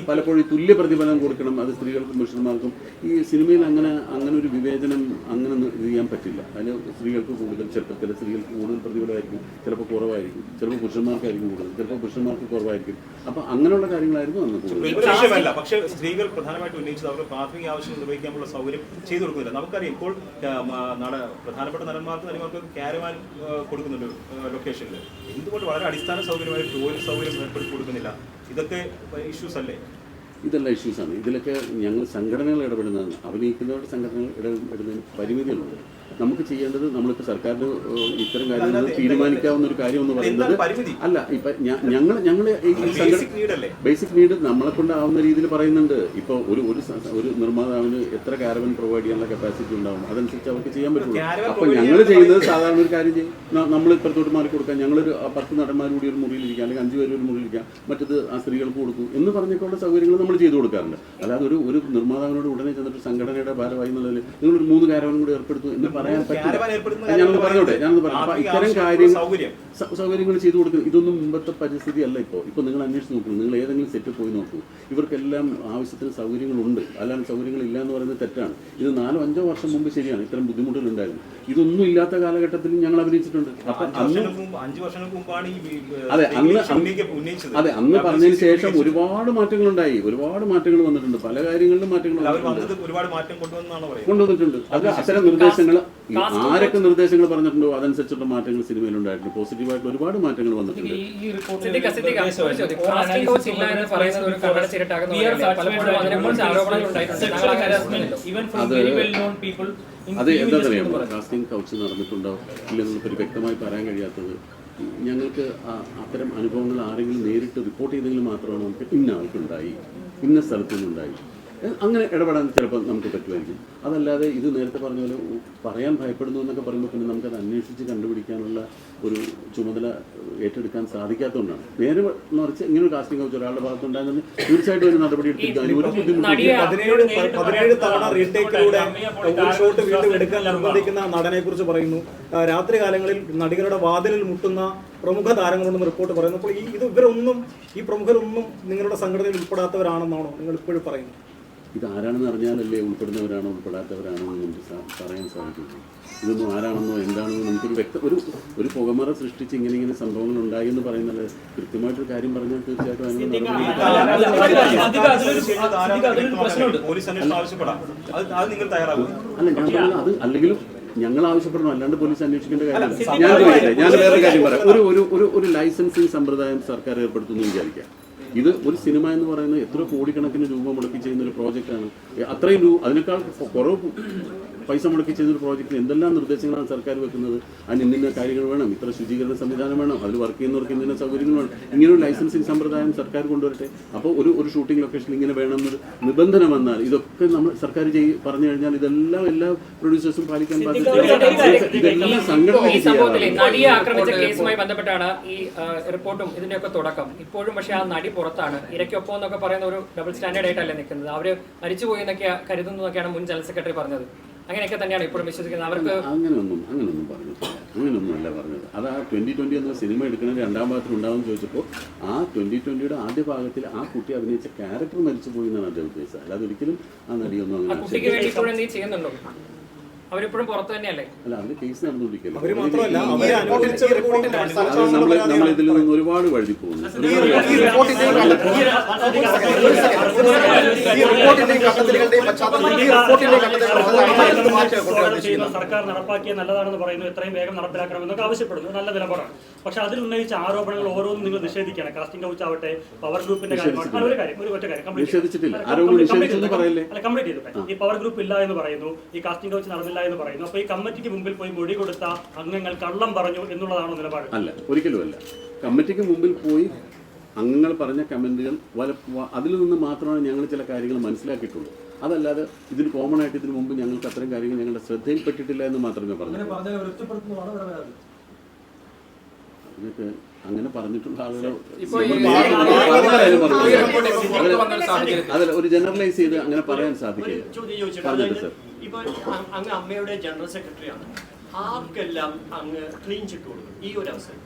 പലപ്പോഴും തുല്യ പ്രതിഫലം കൊടുക്കണം, അത് സ്ത്രീകൾക്കും പുരുഷന്മാർക്കും. ഈ സിനിമയിൽ അങ്ങനെ ഒരു വിവേചനം അങ്ങനെ ഇത് ചെയ്യാൻ പറ്റില്ല. അതിന് സ്ത്രീകൾക്ക് കൂടുതൽ, ചില സ്ത്രീകൾക്ക് കൂടുതൽ പ്രതിഫലമായിരിക്കും, ചിലപ്പോൾ കുറവായിരിക്കും, ചിലപ്പോൾ പുരുഷന്മാർക്കായിരിക്കും കൂടുതൽ, ചിലപ്പോൾ പുരുഷന്മാർക്ക് കുറവായിരിക്കും. അപ്പോൾ അങ്ങനെയുള്ള കാര്യങ്ങളായിരുന്നു അന്ന് കൂടുതൽ. പക്ഷേ സ്ത്രീകൾ പ്രധാനമായിട്ട് ഉന്നയിച്ചത് അവരുടെ പ്രാഥമിക ആവശ്യങ്ങൾ നിർവഹിക്കാനുള്ള സൗകര്യം ചെയ്തു കൊടുക്കുന്നില്ല. നമുക്കറിയാം ഇപ്പോൾ പ്രധാനപ്പെട്ട നടന്മാർക്ക് നടിമാർക്ക് ക്യാരവാൻ കൊടുക്കുന്നുണ്ട് ലൊക്കേഷനിൽ. എന്തുകൊണ്ട് വളരെ അടിസ്ഥാന സൗകര്യമായി ടോയ്ലറ്റ് സൗകര്യം ഏർപ്പെടുത്തി കൊടുക്കുന്നില്ല? ഇതൊക്കെ ഇഷ്യൂസ് അല്ലേ? ഇതെല്ലാം ഇഷ്യൂസാണ്. ഇതിലൊക്കെ ഞങ്ങൾ സംഘടനകൾ ഇടപെടുന്നതാണ്. അഭിനയിക്കുന്നവരുടെ സംഘടനകൾ ഇടപെടുന്നതിന് പരിമിതികളുണ്ട്. നമുക്ക് ചെയ്യേണ്ടത്, നമ്മളിപ്പോൾ സർക്കാരിന് ഇത്തരം കാര്യങ്ങൾ തീരുമാനിക്കാവുന്ന ഒരു കാര്യം എന്ന് പറയുന്നത് അല്ല. ഇപ്പം ഞങ്ങൾ ഈ ബേസിക് നീഡ് നമ്മളെ കൊണ്ടാവുന്ന രീതിയിൽ പറയുന്നുണ്ട്. ഇപ്പോൾ ഒരു നിർമ്മാതാവിന് എത്ര കാരവൻ പ്രൊവൈഡ് ചെയ്യാനുള്ള കപ്പാസിറ്റി ഉണ്ടാവും, അതനുസരിച്ച് അവർക്ക് ചെയ്യാൻ പറ്റുള്ളൂ. അപ്പോൾ ഞങ്ങൾ ചെയ്യുന്നത് സാധാരണ ഒരു കാര്യം ചെയ്യും, നമ്മൾ ഇപ്പുറത്തോട്ട് മാറി കൊടുക്കാം, ഞങ്ങളൊരു 10 നടന്മാർ കൂടി ഒരു മുറിയിലിരിക്കാം, അല്ലെങ്കിൽ 5 പേര് ഒരു മുറിയിലിരിക്കാം, മറ്റത് ആ സ്ത്രീകൾക്ക് കൊടുക്കും എന്ന് പറഞ്ഞൊക്കെയുള്ള സൗകര്യങ്ങൾ നമ്മൾ ചെയ്തു കൊടുക്കാറുണ്ട്. അല്ലാതെ ഒരു നിർമ്മാതാവിനോട് ഉടനെ ചെന്നിട്ട് സംഘടനയുടെ ഭാരവാഹി എന്നുള്ളതിൽ നിങ്ങളൊരു 3 കാരവനും കൂടി ഏർപ്പെടുത്തും എന്ന് പറയാൻ പറ്റില്ല. ഞാനൊന്ന് പറഞ്ഞോട്ടെ. അപ്പൊ ഇത്തരം സൗകര്യങ്ങൾ ചെയ്തു കൊടുക്കുന്നത് ഇതൊന്നും മുമ്പത്തെ പരിസ്ഥിതി അല്ല. ഇപ്പോൾ നിങ്ങൾ അന്വേഷിച്ച് നോക്കൂ, നിങ്ങൾ ഏതെങ്കിലും സെറ്റിൽ പോയി നോക്കൂ, ഇവർക്കെല്ലാം ആവശ്യത്തിന് സൗകര്യങ്ങളുണ്ട്. അല്ലാതെ സൗകര്യങ്ങൾ ഇല്ല എന്ന് പറയുന്നത് തെറ്റാണ്. ഇത് 4-5 വർഷം മുമ്പ് ശരിയാണ് ഇത്തരം ബുദ്ധിമുട്ടുകൾ ഉണ്ടായിരുന്നു. ഇതൊന്നും ഇല്ലാത്ത കാലഘട്ടത്തിൽ ഞങ്ങൾ അഭിനയിച്ചിട്ടുണ്ട്. അപ്പൊ അതെ, അന്ന് പറഞ്ഞതിന് ശേഷം ഒരുപാട് മാറ്റങ്ങളുണ്ടായി, ഒരുപാട് മാറ്റങ്ങൾ വന്നിട്ടുണ്ട്, പല കാര്യങ്ങളിലും മാറ്റങ്ങൾ കൊണ്ടുവന്നിട്ടുണ്ട്. അത് അത്തരം നിർദ്ദേശങ്ങൾ ആരൊക്കെ നിർദ്ദേശങ്ങൾ പറഞ്ഞിട്ടുണ്ടോ അതനുസരിച്ചുള്ള മാറ്റങ്ങൾ സിനിമയിലുണ്ടായിട്ടുണ്ട്. പോസിറ്റീവായിട്ടുള്ള ഒരുപാട് മാറ്റങ്ങൾ വന്നിട്ടുണ്ട്. അത് എന്താ അറിയാമോ, കാസ്റ്റിംഗ് കൗച്ച് നടന്നിട്ടുണ്ടാവും ഇല്ലെന്നൊരു വ്യക്തമായി പറയാൻ കഴിയാത്തത്. ഞങ്ങൾക്ക് അത്തരം അനുഭവങ്ങൾ ആരെങ്കിലും നേരിട്ട് റിപ്പോർട്ട് ചെയ്തെങ്കിൽ മാത്രമാണ് നമുക്ക് ഇന്ന ആൾക്കുണ്ടായി, ഇന്ന സ്ഥലത്തു നിന്നുണ്ടായി അങ്ങനെ ഇടപെടാൻ ചിലപ്പോൾ നമുക്ക് പറ്റുമായിരിക്കും. അതല്ലാതെ ഇത് നേരത്തെ പറഞ്ഞ പോലെ പറയാൻ ഭയപ്പെടുന്നു എന്നൊക്കെ പറയുമ്പോൾ പിന്നെ നമുക്കത് അന്വേഷിച്ച് കണ്ടുപിടിക്കാനുള്ള ഒരു ചുമതല ഏറ്റെടുക്കാൻ സാധിക്കാത്തതുകൊണ്ടാണ്. നേരെ മറിച്ച് ഇങ്ങനെ ഒരു കാസ്റ്റിംഗ് കൗച്ച് ഒരാളുടെ ഭാഗത്തുണ്ടായിരുന്നു തീർച്ചയായിട്ടും ഒരു നടപടി എടുത്തിട്ട് അതിന് ഒരു ബുദ്ധിമുട്ടില്ല. 17 തവണ റീടേക്കിലൂടെ ഒരു ഷോട്ട് വീണ്ടും എടുക്കാൻ നിർബന്ധിക്കുന്ന നടനെ കുറിച്ച് പറയുന്നു. രാത്രി കാലങ്ങളിൽ നടികളുടെ വാതിലിൽ മുട്ടുന്ന പ്രമുഖ താരങ്ങളുണ്ടെന്ന് റിപ്പോർട്ട് പറയുന്നു. അപ്പോൾ ഈ പ്രമുഖരൊന്നും നിങ്ങളുടെ സംഘടനയിൽ ഉൾപ്പെടാത്തവരാണെന്നാണോ നിങ്ങൾ ഇപ്പോഴും പറയുന്നത്? ഇതാരാണെന്ന് അറിഞ്ഞാലല്ലേ ഉൾപ്പെടുന്നവരാണോ ഉൾപ്പെടാത്തവരാണോ എന്ന് നമുക്ക് പറയാൻ സാധിക്കുന്നു. ഇതൊന്നും ആരാണെന്നോ എന്താണെന്നോ നമുക്കൊരു ഒരു പുകമറ സൃഷ്ടിച്ച് ഇങ്ങനെ സംഭവങ്ങൾ ഉണ്ടായി എന്ന് പറയുന്നത് കൃത്യമായിട്ടൊരു കാര്യം പറഞ്ഞാൽ തീർച്ചയായിട്ടും അല്ല, ഞാൻ പറഞ്ഞത് അത് അല്ലെങ്കിലും ഞങ്ങൾ ആവശ്യപ്പെടണം, അല്ലാണ്ട് പോലീസ് അന്വേഷിക്കേണ്ട കാര്യമില്ല. ഞാൻ വേറെ കാര്യം പറയാം. ഒരു ലൈസൻസിങ് സമ്പ്രദായം സർക്കാർ ഏർപ്പെടുത്തുന്നു വിചാരിക്കാം. ഇത് ഒരു സിനിമ എന്ന് പറയുന്നത് എത്ര കോടിക്കണക്കിന് രൂപ മുടക്കി ചെയ്യുന്ന ഒരു പ്രോജക്റ്റാണ്. അത്രയും അതിനേക്കാൾ കുറവ് പൈസ മുടക്കി ചെയ്യുന്നൊരു പ്രോജക്റ്റിന് എന്തെല്ലാം നിർദ്ദേശങ്ങളാണ് സർക്കാർ വെക്കുന്നത്. അതിന് ഇന്ന കാര്യങ്ങൾ വേണം, ഇത്ര ശുചീകരണ സംവിധാനം വേണം, അതിൽ വർക്ക് ചെയ്യുന്നവർക്ക് ഇന്ന സൗകര്യങ്ങൾ വേണം. ഇങ്ങനെ ഒരു ലൈസൻസിങ് സമ്പ്രദായം സർക്കാർ കൊണ്ടുവരട്ടെ. അപ്പോൾ ഒരു ഷൂട്ടിംഗ് ലൊക്കേഷനിൽ ഇങ്ങനെ വേണമെന്നൊരു നിബന്ധന വന്നാൽ ഇതൊക്കെ നമ്മൾ സർക്കാർ പറഞ്ഞു കഴിഞ്ഞാൽ ഇതെല്ലാം എല്ലാ പ്രൊഡ്യൂസേഴ്സും പാലിക്കാൻ ഇതെല്ലാം നടിയെ ആക്രമിച്ച കേസുമായി ബന്ധപ്പെട്ടാണ് ഈ റിപ്പോർട്ടും ഇതിന്റെയൊക്കെ തുടക്കം. ഇപ്പോഴും പക്ഷേ ആ നടി പുറത്താണ്. ഇരയ്ക്കൊപ്പം എന്നൊക്കെ പറയുന്ന ഒരു ഡബിൾ സ്റ്റാൻഡേർഡ് ആയിട്ടല്ലേ നിൽക്കുന്നത്. അവര് മരിച്ചുപോയി എന്നൊക്കെ കരുതുന്നതൊക്കെയാണ് മുൻ ജനറൽ സെക്രട്ടറി പറഞ്ഞത്. അങ്ങനെയൊക്കെ തന്നെയാണ് ഇപ്പോഴും വിശ്വസിക്കുന്നത്. അവർക്ക് അങ്ങനെയൊന്നും പറഞ്ഞിട്ടില്ല. അങ്ങനെയൊന്നുമല്ല പറഞ്ഞത്. അത് ആ 2020 എന്ന സിനിമ എടുക്കുന്നത് രണ്ടാം ഭാഗത്തിൽ ഉണ്ടാവും ചോദിച്ചപ്പോൾ ആ 2020 ആദ്യ ഭാഗത്തിൽ ആ കുട്ടി അഭിനയിച്ച ക്യാരക്ടർ മരിച്ചു പോയി എന്നാണ് അദ്ദേഹം ഉദ്ദേശിച്ചത്. അല്ലാതെ ഒരിക്കലും ആ നടിയൊന്നും ആ അങ്ങനെ കുട്ടിക്ക് വേണ്ടി ഇപ്പോഴും എന്തെങ്കിലും ചെയ്യുന്നുണ്ടോ? അവരിപ്പോഴും പുറത്ത് തന്നെയല്ലേ? അല്ല, അതിന് കേസ് നടന്നുകൊണ്ടിരിക്കില്ല. അവര് മാത്രമല്ല, അവരെ അനുവദിച്ച റിപ്പോർട്ടിന്റെ നമ്മൾ ഇതിൽ നിന്ന് ഒരുപാട് വഴുതി പോകുന്നു. സർക്കാർ നടപ്പാക്കിയ നല്ലതാണെന്ന് പറയുന്നു, എത്രയും വേഗം നടപ്പിലാക്കണമെന്നൊക്കെ ആവശ്യപ്പെടുന്നു. നല്ല നിലപാടാണ്. പക്ഷെ അതിൽ ഉന്നയിച്ച ആരോപണങ്ങൾ ഓരോന്നും നിങ്ങൾ നിഷേധിക്കുകയാണ്. കാസ്റ്റിംഗ് കൗച്ച് ആവട്ടെ, പവർ ഗ്രൂപ്പിന്റെ കാര്യമാണ്. ഒരു ഒറ്റ കാര്യം കംപ്ലീറ്റ് ചെയ്തു. ഈ പവർ ഗ്രൂപ്പ് ഇല്ല എന്ന് പറയുന്നു, ഈ കാസ്റ്റിംഗ് കൗച്ച് നടന്നില്ല എന്ന് പറയുന്നു. അപ്പൊ ഈ കമ്മിറ്റിക്ക് മുമ്പിൽ പോയി മൊഴി കൊടുത്ത അംഗങ്ങൾ കള്ളം പറഞ്ഞു എന്നുള്ളതാണോ നിലപാട്? അല്ല, ഒരിക്കലും അല്ല. കമ്മിറ്റിക്ക് മുമ്പിൽ പോയി അംഗങ്ങൾ പറഞ്ഞ കമന്റുകൾ അതിൽ നിന്ന് മാത്രമാണ് ഞങ്ങൾ ചില കാര്യങ്ങൾ മനസ്സിലാക്കിയിട്ടുള്ളൂ. അതല്ലാതെ ഇതിന് കോമൺ ആയിട്ട് ഇതിനു മുമ്പ് ഞങ്ങൾക്ക് അത്തരം കാര്യങ്ങൾ ഞങ്ങളുടെ ശ്രദ്ധയിൽപ്പെട്ടിട്ടില്ല എന്ന് മാത്രമേ പറഞ്ഞു. അതിനൊക്കെ അങ്ങനെ പറഞ്ഞിട്ടുള്ള ആളുകൾ അതല്ല, ഒരു ജനറലൈസ് ചെയ്ത് അങ്ങനെ പറയാൻ സാധിക്കില്ല. പറഞ്ഞിട്ട് സർ, ഇപ്പൊ അങ്ങ് അമ്മയുടെ ജനറൽ സെക്രട്ടറിയാണ്, ആർക്കെല്ലാം അങ്ങ് ക്ലീൻ ചിറ്റ് കൊടുക്കും ഈ ഒരു അവസരം?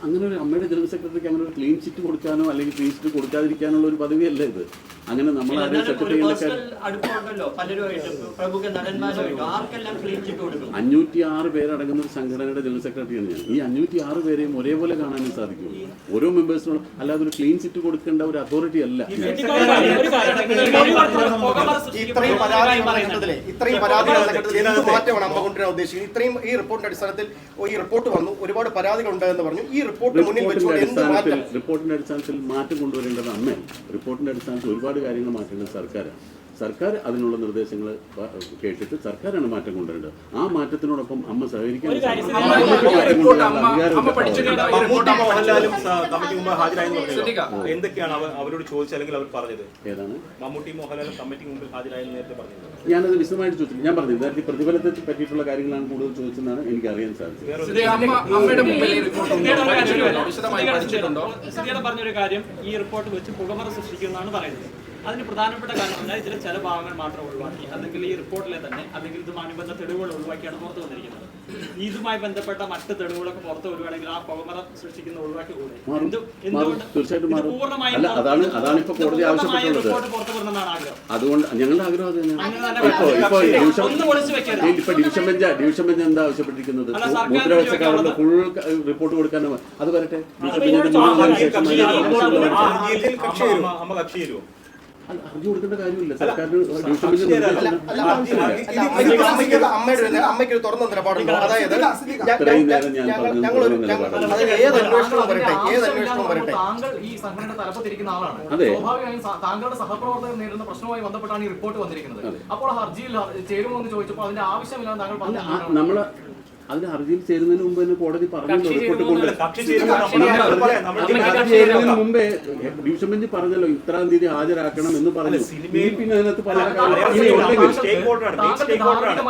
അങ്ങനെ ഒരു അമ്മയുടെ ജനറൽ സെക്രട്ടറിക്ക് അങ്ങനെ ഒരു ക്ലീൻ ചിറ്റ് കൊടുക്കാനോ അല്ലെങ്കിൽ ക്ലീൻ ചിറ്റ് കൊടുക്കാതിരിക്കാനുള്ള ഒരു പദവിയല്ല ഇത്. അങ്ങനെ നമ്മൾ അടുപ്പമുണ്ടല്ലോ പലരുമായിട്ട്, പ്രമുഖ നടന്മാരുമായിട്ട്, ആർക്കെല്ലാം ക്ലീൻ ചിറ്റ് കൊടുക്കും? 506 പേരടങ്ങുന്ന ഒരു സംഘടനയുടെ ജനറൽ സെക്രട്ടറിയാണ് ഞാൻ. ഈ 506 പേരെയും ഒരേപോലെ കാണാനും സാധിക്കും, ഓരോ മെമ്പേഴ്സിനും. അല്ലാതെ ഒരു ക്ലീൻ ചിറ്റ് കൊടുക്കേണ്ട ഒരു അതോറിറ്റി അല്ല. ഇത്രയും പരാതികൾ എന്ത് മാറ്റമാണ് അമ്മ കൊണ്ടുവരാൻ ഉദ്ദേശിക്കുന്നത്? ഇത്രയും ഈ റിപ്പോർട്ടിന്റെ അടിസ്ഥാനത്തിൽ ഈ റിപ്പോർട്ട് വന്നു, ഒരുപാട് പരാതികൾ ഉണ്ടെന്ന് പറഞ്ഞു. ഈ റിപ്പോർട്ടിന്റെ അടിസ്ഥാനത്തിൽ മാറ്റം കൊണ്ടുവരേണ്ടത് അമ്മയാണ്. റിപ്പോർട്ടിന്റെ അടിസ്ഥാനത്തിൽ ഒരുപാട് കാര്യങ്ങൾ മാറ്റേണ്ടത് സർക്കാരാണ്. സർക്കാർ അതിനുള്ള നിർദ്ദേശങ്ങൾ കേട്ടിട്ട് സർക്കാരാണ് മാറ്റം കൊണ്ടുവരേണ്ടത്. ആ മാറ്റത്തിനോടൊപ്പം അമ്മ സഹകരിക്കാൻ എന്തൊക്കെയാണ് അവരോട് ചോദിച്ചത് അല്ലെങ്കിൽ അവർ പറഞ്ഞത്? ഏതാണ് മമ്മൂട്ടി മോഹൻലാലും കമ്മിറ്റി മുമ്പിൽ ഹാജരായെന്ന് നേരത്തെ പറഞ്ഞത്? ഞാനത് വിശദമായിട്ട് ചോദിച്ചു. ഞാൻ പറഞ്ഞു നേരത്തെ പ്രതിഫലത്തെ പറ്റിയിട്ടുള്ള കാര്യങ്ങളാണ് കൂടുതൽ ചോദിച്ചതെന്നാണ് എനിക്ക് അറിയാൻ സാധിച്ചത്. പറഞ്ഞൊരു കാര്യം, ഈ റിപ്പോർട്ട് വെച്ച് പുകമറ സൃഷ്ടിക്കുമെന്നാണ് പറയുന്നത്. അതിന് പ്രധാനപ്പെട്ട കാരണം ഇതിൽ ചില ഭാഗങ്ങൾ മാത്രം ഒഴിവാക്കി, അല്ലെങ്കിൽ ഈ റിപ്പോർട്ടിലെ തന്നെ അല്ലെങ്കിൽ ഇതുമായി ബന്ധ തെളിവുകൾ ഒഴിവാക്കിയാണ് പുറത്തു വന്നിരിക്കുന്നത്. ഇതുമായി ബന്ധപ്പെട്ട മറ്റ് തെളിവുകളൊക്കെ പുറത്തു വരുവാണെങ്കിൽ ആ പുകമറ സൃഷ്ടിക്കുന്ന ഒഴിവാക്കി കൂടെ അതാണ് ഇപ്പൊ കോടതി ആവശ്യപ്പെട്ടുള്ളത്. അതുകൊണ്ട് ഞങ്ങളുടെ ആഗ്രഹം അത് തന്നെയാണ്. ഇപ്പൊ ഡിവിഷൻ ബെഞ്ച് എന്താ ആവശ്യപ്പെട്ടിരിക്കുന്നത്? മുദ്രവെച്ച കവറിന്റെ ഫുൾ റിപ്പോർട്ട് കൊടുക്കാനോ? അത് വരട്ടെ. ഹർജി കൊടുക്കേണ്ട കാര്യമില്ല. സർക്കാരിന് അമ്മയ്ക്ക് തുറന്ന നിലപാടുണ്ടോ? അതായത് താങ്കൾ ഈ സംഘടന തലപ്പത്തിരിക്കുന്ന ആളാണ്. സ്വാഭാവികമായും താങ്കളുടെ സഹപ്രവർത്തകർ നേരിടുന്ന പ്രശ്നവുമായി ബന്ധപ്പെട്ടാണ് ഈ റിപ്പോർട്ട് വന്നിരിക്കുന്നത്. അപ്പോൾ ഹർജിയിൽ ചേരുമോ എന്ന് ചോദിച്ചപ്പോൾ അതിന്റെ ആവശ്യമില്ലാന്ന് താങ്കൾ പറഞ്ഞു. അതിന് ഹർജിയിൽ ചേരുന്നതിന് മുമ്പ് തന്നെ കോടതി പറഞ്ഞല്ലോ, റിപ്പോർട്ട് ചേരുന്നതിന് മുമ്പേ ഡിവിഷൻ ബെഞ്ച് പറഞ്ഞല്ലോ ഇത്രാം തീയതി ഹാജരാക്കണം എന്ന് പറഞ്ഞു. പിന്നെ അതിനകത്ത് പല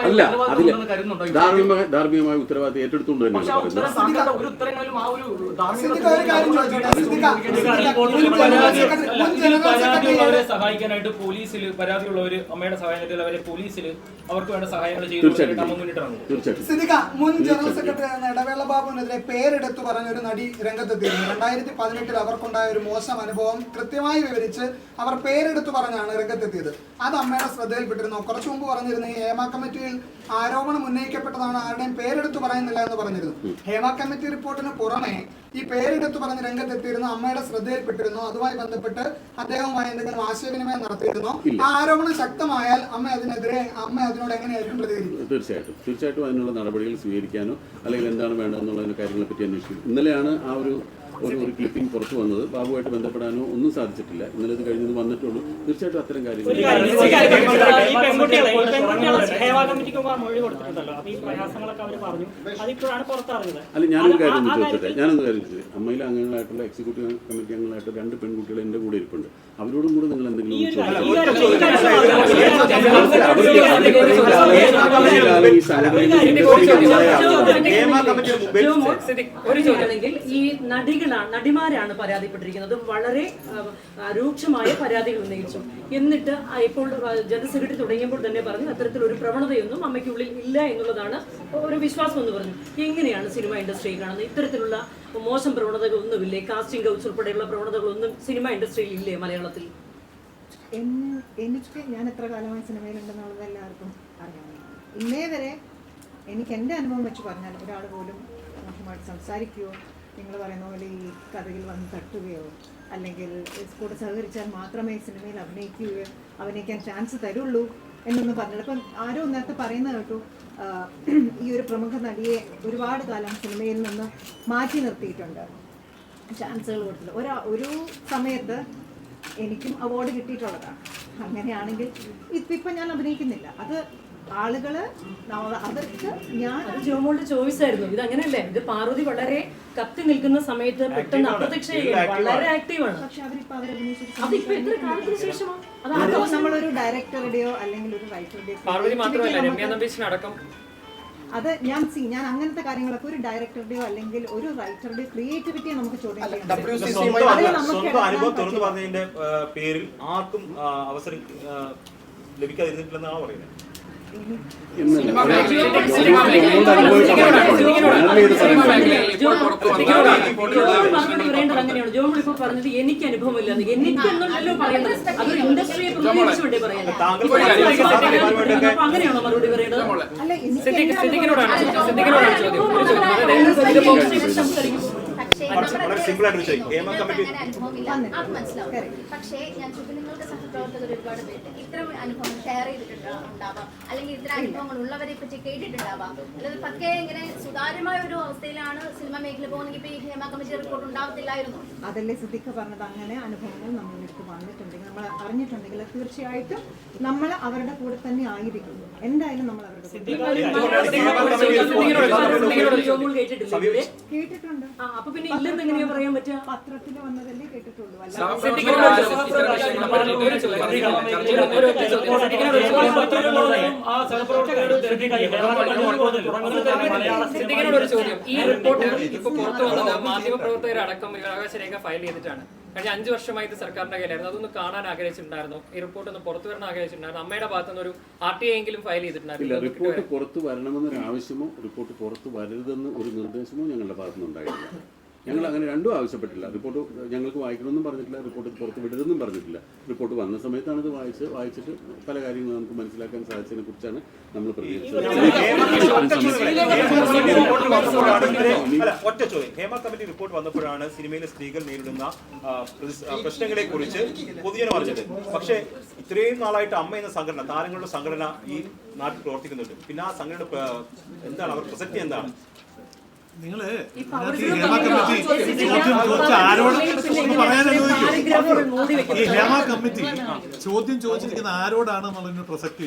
അല്ല, അതിൽ ധാർമ്മികമായ ഉത്തരവാദിത്തം ഏറ്റെടുത്തുകൊണ്ട് തന്നെയാണ് പറയുന്നത്. സഹായിക്കാനായിട്ട് പോലീസിൽ പരാതിയുള്ളവര് അമ്മയുടെ സഹായത്തിൽ അവരെ പോലീസിൽ അവർക്ക് വേണ്ട സഹായങ്ങൾ ചെയ്തു മുന്നിട്ടിറങ്ങും. തീർച്ചയായിട്ടും മുൻ ജനറൽ സെക്രട്ടറി ഇടവേള ബാബുവിനെതിരെ പേരെടുത്ത് പറഞ്ഞ ഒരു നടി രംഗത്തെത്തിയിരുന്നു. 2018 അവർക്കുണ്ടായ ഒരു മോശം അനുഭവം കൃത്യമായി വിവരിച്ച് അവർ പേരെടുത്ത് പറഞ്ഞാണ് രംഗത്തെത്തിയത്. അത് അമ്മയുടെ ശ്രദ്ധയിൽപ്പെട്ടിരുന്നു. കുറച്ചു മുമ്പ് പറഞ്ഞിരുന്നു ഈ ഹേമ കമ്മിറ്റിയിൽ ആരോപണം ഉന്നയിക്കപ്പെട്ടതാണ്, ആരുടെയും പേരെടുത്ത് പറയുന്നില്ല എന്ന് പറഞ്ഞിരുന്നു. ഹേമ കമ്മിറ്റി റിപ്പോർട്ടിന് പുറമെ ഈ പേരെടുത്ത് പറഞ്ഞ് രംഗത്തെത്തിയിരുന്നു, അമ്മയുടെ ശ്രദ്ധയിൽപ്പെട്ടിരുന്നു. അതുമായി ബന്ധപ്പെട്ട് അദ്ദേഹവുമായി എന്തെങ്കിലും ആശയവിനിമയം നടത്തിയിരുന്നു. ആ ആരോപണം ശക്തമായാൽ അമ്മ അതിനോട് എങ്ങനെയായിരിക്കും പ്രതികരിക്കും? തീർച്ചയായിട്ടും അതിനുള്ള നടപടികൾ സ്വീകരിക്കാനോ അല്ലെങ്കിൽ എന്താണ് വേണ്ടതെന്നുള്ള കാര്യങ്ങളെ പറ്റി അന്വേഷിക്കും. ഇന്നലെയാണ് ആ ഒരു ക്ലിപ്പിംഗ് പുറത്തു വന്നത്. ബാബുവായിട്ട് ബന്ധപ്പെടാനോ ഒന്നും സാധിച്ചിട്ടില്ല. ഇന്നലെ ഇത് കഴിഞ്ഞത് വന്നിട്ടുള്ളൂ. തീർച്ചയായിട്ടും അത്തരം കാര്യങ്ങൾ അല്ല. ഞാനൊരു കാര്യം ചോദിച്ചോട്ടെ. അമ്മയിലെ അംഗങ്ങളായിട്ടുള്ള എക്സിക്യൂട്ടീവ് കമ്മിറ്റി അംഗങ്ങളായിട്ട് 2 പെൺകുട്ടികൾ എൻ്റെ കൂടെ ഇരിപ്പുണ്ട്. അവരോടും കൂടെ നിങ്ങൾ എന്തെങ്കിലും ഈ നടിമാരാണ് പരാതിപ്പെട്ടിരിക്കുന്നത്. വളരെ രൂക്ഷമായ പരാതികൾ ഉന്നയിച്ചു. എന്നിട്ട് ഇപ്പോൾ ജനറൽ സെക്രട്ടറി തുടങ്ങിയപ്പോൾ തന്നെ പറഞ്ഞു അത്തരത്തിലൊരു പ്രവണതയൊന്നും അമ്മയ്ക്കുള്ളിൽ ഇല്ല എന്നുള്ളതാണ് ഒരു വിശ്വാസം എന്ന് പറഞ്ഞു. എങ്ങനെയാണ് സിനിമ ഇൻഡസ്ട്രി കാണുന്നത്? ഇത്തരത്തിലുള്ള മോശം പ്രവണതകളൊന്നുമില്ലേ? കാസ്റ്റിംഗ് കൗച്ച് ഉൾപ്പെടെയുള്ള പ്രവണതകളൊന്നും സിനിമ ഇൻഡസ്ട്രിയിൽ ഇല്ലേ മലയാളത്തിൽ? എനിക്ക് ഞാൻ എത്ര കാലമായി സിനിമയിലുണ്ടെന്നുള്ളത് എല്ലാവർക്കും അറിയാവുന്നതാണ്. ഇന്നേ വരെ എനിക്ക് എൻ്റെ അനുഭവം വെച്ച് പറഞ്ഞാൽ ഒരാൾ പോലും മോശമായിട്ട് സംസാരിക്കുകയോ നിങ്ങൾ പറയുന്ന പോലെ ഈ കഥയിൽ വന്ന് തട്ടുകയോ അല്ലെങ്കിൽ കൂടെ സഹകരിച്ചാൽ മാത്രമേ സിനിമയിൽ അഭിനയിക്കാൻ ചാൻസ് തരുള്ളൂ എന്നൊന്നും പറഞ്ഞില്ല. ഇപ്പം ആരോ നേരത്തെ പറയുന്നത് കേട്ടു, ഈ ഒരു പ്രമുഖ നടിയെ ഒരുപാട് കാലം സിനിമയിൽ നിന്ന് മാറ്റി നിർത്തിയിട്ടുണ്ട്, ചാൻസുകൾ കൊടുത്തില്ല. ഒരു സമയത്ത് എനിക്കും അവാർഡ് കിട്ടിയിട്ടുള്ളതാണ്. അങ്ങനെയാണെങ്കിൽ ഇപ്പം ഞാൻ അഭിനയിക്കുന്നില്ല. അത് ആളുകള് അവർക്ക് ഞാൻ ജോമോളുടെ ചോയ്സ് ആയിരുന്നു. ഇത് അങ്ങനെയല്ലേ? ഇത് പാർവതി വളരെ കത്തി നിൽക്കുന്ന സമയത്ത് പെട്ടെന്ന് അപ്രത്യക്ഷയായി വളരെ ആക്റ്റീവാണ്. പക്ഷെ അവരിപ്പോ അവരഭിനയിച്ചിട്ട് അതിപ്പോ എത്ര കാലത്തിന് ശേഷമാണ്? അതോ നമ്മളൊരു ഡയറക്ടറുടെയോ അല്ലെങ്കിൽ ഒരു റൈറ്ററുടെയോ അത് ഞാൻ അങ്ങനത്തെ കാര്യങ്ങളൊക്കെ ഒരു ഡയറക്ടറുടെയോ അല്ലെങ്കിൽ ഒരു റൈറ്ററുടെയോ ക്രിയേറ്റിവിറ്റിയെ നമുക്ക് ചോദ്യം അനുഭവം തുറന്നു പറഞ്ഞതിന്റെ പേരിൽ ആർക്കും അവസരം ലഭിക്കാതിരുന്നിട്ടില്ലെന്നാണ് പറയുന്നത്. അങ്ങനെയാണ് ജോമോൾ ഇപ്പോൾ പറഞ്ഞത്. എനിക്ക് അനുഭവമില്ല, എനിക്കെന്നല്ലോ പറയുന്നത്. അതൊരു ഇൻഡസ്ട്രിയെ പ്രതിനിധീകരിച്ചു വേണ്ടേ പറയാൻ? അങ്ങനെയാണോ മറുപടി പറയേണ്ടത്? പക്ഷേ ഞാൻ നിങ്ങൾക്ക് സഹപ്രവർത്തകർ ഒരുപാട് പേര് ഇത്തരം അനുഭവങ്ങൾ ഷെയർ ചെയ്തിട്ടുണ്ടാവാം, അല്ലെങ്കിൽ ഇത്തരം അനുഭവങ്ങൾ ഉള്ളവരെ പറ്റി കേട്ടിട്ടുണ്ടാവാം. അല്ലാതെ പക്കെ ഇങ്ങനെ സുതാര്യമായ ഒരു അവസ്ഥയിലാണ് സിനിമ മേഖല പോകുന്നെങ്കിൽ ഇപ്പൊ ഈ ഹേമ കമ്മിറ്റി റിപ്പോർട്ട് ഉണ്ടാവത്തില്ലായിരുന്നു. അതല്ലേ സിദ്ദിഖ് പറഞ്ഞത്. അങ്ങനെ അനുഭവങ്ങൾ നമ്മളിലേക്ക് വന്നിട്ടുണ്ടെങ്കിൽ, നമ്മൾ അറിഞ്ഞിട്ടുണ്ടെങ്കിൽ തീർച്ചയായിട്ടും നമ്മൾ അവരുടെ കൂടെ തന്നെ ആയിരിക്കും. എന്തായാലും നമ്മൾ അവരുടെ കേട്ടിട്ടുണ്ട്. അപ്പൊ പിന്നെ ഇല്ലെന്ന് എങ്ങനെയാ പറയാൻ പറ്റുക? പത്രത്തിൽ വന്നതല്ലേ കേട്ടിട്ടുള്ളൂ. ഒരു ചോദ്യം. ഈ റിപ്പോർട്ട് ഇപ്പൊ പുറത്തു വന്നത് മാധ്യമപ്രവർത്തകരടക്കം വിവരാവകാശ രേഖ ഫയൽ ചെയ്തിട്ടാണ്. കഴിഞ്ഞ 5 വർഷമായി ഇത് സർക്കാരിന്റെ കയ്യിലായിരുന്നു. അതൊന്ന് കാണാൻ ആഗ്രഹിച്ചിട്ടുണ്ടായിരുന്നു. ഈ റിപ്പോർട്ട് ഒന്ന് പുറത്തു വരണം ആഗ്രഹിച്ചിട്ടുണ്ടായിരുന്നു. അമ്മയുടെ ഭാഗത്തുനിന്ന് ഒരു RTI എങ്കിലും ഫയൽ ചെയ്തിട്ടുണ്ടായിരുന്നു. റിപ്പോർട്ട് പുറത്തു വരണമെന്നൊരു ആവശ്യമോ റിപ്പോർട്ട് പുറത്തു വരരുതെന്ന് ഒരു നിർദ്ദേശമോ ഞങ്ങളുടെ ഭാഗത്തുനിന്ന് ഉണ്ടായിട്ടില്ല. ഞങ്ങൾ അങ്ങനെ രണ്ടും ആവശ്യപ്പെട്ടില്ല. റിപ്പോർട്ട് ഞങ്ങൾക്ക് വായിക്കണമെന്നും പറഞ്ഞിട്ടില്ല, റിപ്പോർട്ട് പുറത്ത് വിടരുതെന്നും പറഞ്ഞിട്ടില്ല. റിപ്പോർട്ട് വന്ന സമയത്താണ് ഇത് വായിച്ചിട്ട് പല കാര്യങ്ങളും നമുക്ക് മനസ്സിലാക്കാൻ സാധിച്ചതിനെ കുറിച്ചാണ് നമ്മൾ പ്രതികരിച്ചത്. ഒറ്റ ചോദ്യം. ഹേമ കമ്മിറ്റി റിപ്പോർട്ട് വന്നപ്പോഴാണ് സിനിമയിലെ സ്ത്രീകൾ നേരിടുന്ന പ്രശ്നങ്ങളെ കുറിച്ച് പൊതുജനം അറിഞ്ഞത്. പക്ഷേ ഇത്രയും നാളായിട്ട് അമ്മ എന്ന സംഘടന, താരങ്ങളുടെ സംഘടന ഈ നാട്ടിൽ പ്രവർത്തിക്കുന്നുണ്ട്. പിന്നെ ആ സംഘടന എന്താണ്, അവർ പ്രസക്തി എന്താണ്? നിങ്ങള് ഈ ഹേമ കമ്മിറ്റി ചോദ്യം ചോദിച്ചിരിക്കുന്ന ആരോടാണെന്നുള്ളതിന് പ്രസക്തി.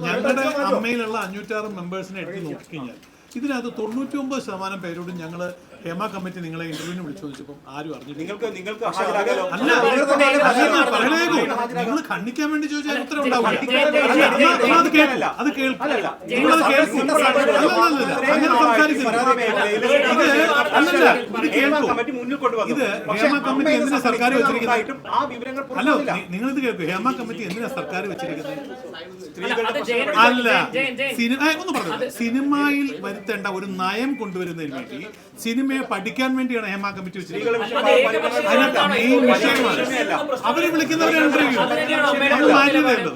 ഞങ്ങളുടെ അമ്മയിലുള്ള 506 മെമ്പേഴ്സിനെ എടുത്ത് നോക്കിക്കഴിഞ്ഞാൽ ഇതിനകത്ത് 99% പേരോടും ഞങ്ങൾ ഹേമ കമ്മിറ്റി നിങ്ങളെ ഇന്റർവ്യൂവിന് വിളിച്ചു ചോദിച്ചപ്പോൾ ആരും അറിഞ്ഞില്ല. നിങ്ങൾ ഖണ്ഡിക്കാൻ വേണ്ടി ചോദിച്ചാൽ ഉത്തരം ഉണ്ടാവില്ല. അത് കേൾക്കില്ല, അത് കേൾക്കില്ല, നിങ്ങളത് കേൾക്കും. അങ്ങനെ സംസാരിക്കില്ല. ഇത് ഹേമ കമ്മിറ്റി എന്തിനാ സർക്കാർ വെച്ചിരിക്കുന്നത്? അല്ല, നിങ്ങളിത് കേൾക്കും. ഹേമ കമ്മിറ്റി എന്തിനാ സർക്കാർ വെച്ചിരിക്കുന്നത്? അല്ല, ഒന്ന് പറഞ്ഞു, സിനിമയിൽ വരുത്തേണ്ട ഒരു നയം കൊണ്ടുവരുന്നതിന് വേണ്ടി സിനിമയെ പഠിക്കാൻ വേണ്ടിയാണ് ഹേമ കമ്മിറ്റി വെച്ചിരിക്കുന്നത്. അതിനകത്ത് മെയിൻ വിഷയമാണ് അവരെ വിളിക്കുന്നവരെ ഇന്റർവ്യൂ മാന്യതയുണ്ട്.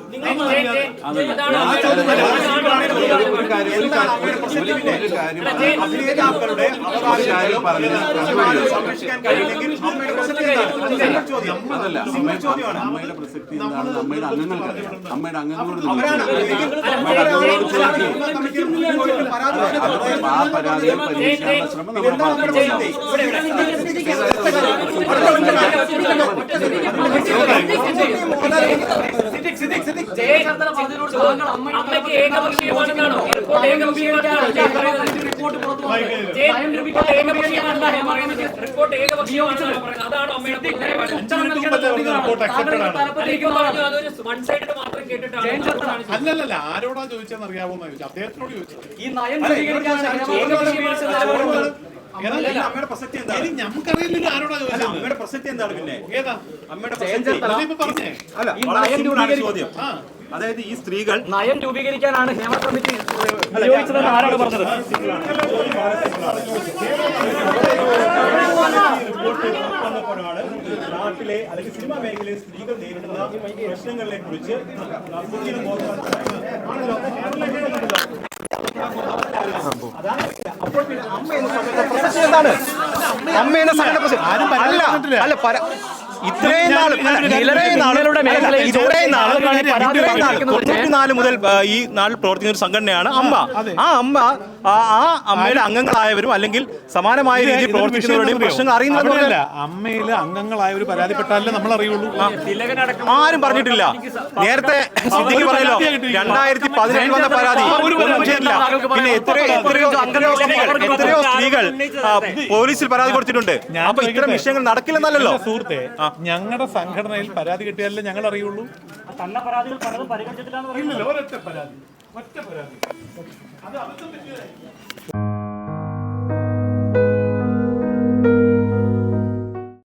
സംരക്ഷിക്കാൻ കഴിയില്ലെങ്കിൽ അമ്മയുടെ പ്രസക്തി എന്താണ്? അമ്മയുടെ അംഗങ്ങൾക്ക്, അമ്മയുടെ അംഗങ്ങളോട് ആ പരാതിയെ പരിഹരിക്കാനുള്ള ശ്രമം നമ്മുടെ ഭാഗത്തുനിന്ന് അമ്മയ്ക്ക് ഏകപക്ഷീയമാണെന്നാണോ റിപ്പോർട്ട് റിപ്പോർട്ട് ഏകപക്ഷീയമാണെന്നാണ് പറയുന്നത്. അതാണ് അമ്മയുടെ അതൊരു വൺ സൈഡ് മാത്രം കേട്ടിട്ടാണ്. അല്ലല്ല ആരോടാ ചോദിച്ചെന്ന് അറിയാവോന്ന് ചോദിച്ചു, അദ്ദേഹത്തിനോട് ചോദിച്ചു. ഈ നയം നമുക്കറിയില്ലല്ലോ ആരോടാ ചോദിച്ചത്. അമ്മയുടെ പ്രസക്തി എന്താണ് പിന്നെ? ഏതാ അമ്മയുടെ പറഞ്ഞേ? അല്ല, ചോദ്യം. അതായത് ഈ സ്ത്രീകൾ നയം രൂപീകരിക്കാനാണ് ഹേമ കമ്മിറ്റി നിയോഗിച്ചതെന്ന് ആരാണ് പറഞ്ഞത്? നാട്ടിലെ അല്ലെങ്കിൽ സിനിമാ മേഖലയിലെ സ്ത്രീകൾ നേരിടുന്ന പ്രശ്നങ്ങളെ കുറിച്ച് അമ്മയെന്ന സംഘടന അല്ല ഇത്രയും നാൾ മുതൽ ഈ നാൾ പ്രവർത്തിക്കുന്ന ഒരു സംഘടനയാണ് അമ്മ. ആ അമ്മയുടെ അംഗങ്ങളായവരും അല്ലെങ്കിൽ സമാനമായ രീതിയിൽ പ്രവർത്തിക്കുന്നവരുടെയും പ്രശ്നങ്ങൾ അറിയുന്നില്ല. അമ്മയിലെ അംഗങ്ങളായവർ പരാതിപ്പെട്ടാലേ നമ്മൾ അറിയുള്ളൂ. ആരും പറഞ്ഞിട്ടില്ല. നേരത്തെ സിദ്ദിഖ് പറഞ്ഞല്ലോ 2018 വന്ന പരാതി ഒന്നും ചെയ്തില്ല. പിന്നെ എത്രയോ സ്ത്രീകൾ പോലീസിൽ പരാതി കൊടുത്തിട്ടുണ്ട്. അപ്പൊ ഇത്തരം വിഷയങ്ങൾ നടക്കില്ലെന്നല്ലോ. സുഹൃത്തെ, ഞങ്ങളുടെ സംഘടനയിൽ പരാതി കിട്ടിയാലേ ഞങ്ങൾ അറിയുള്ളൂ. തന്ന പരാതികൾ പലതും പരിഗണിച്ചിട്ടില്ല. ഒറ്റ പരാതി അത് അബദ്ധം പറ്റിയതായി.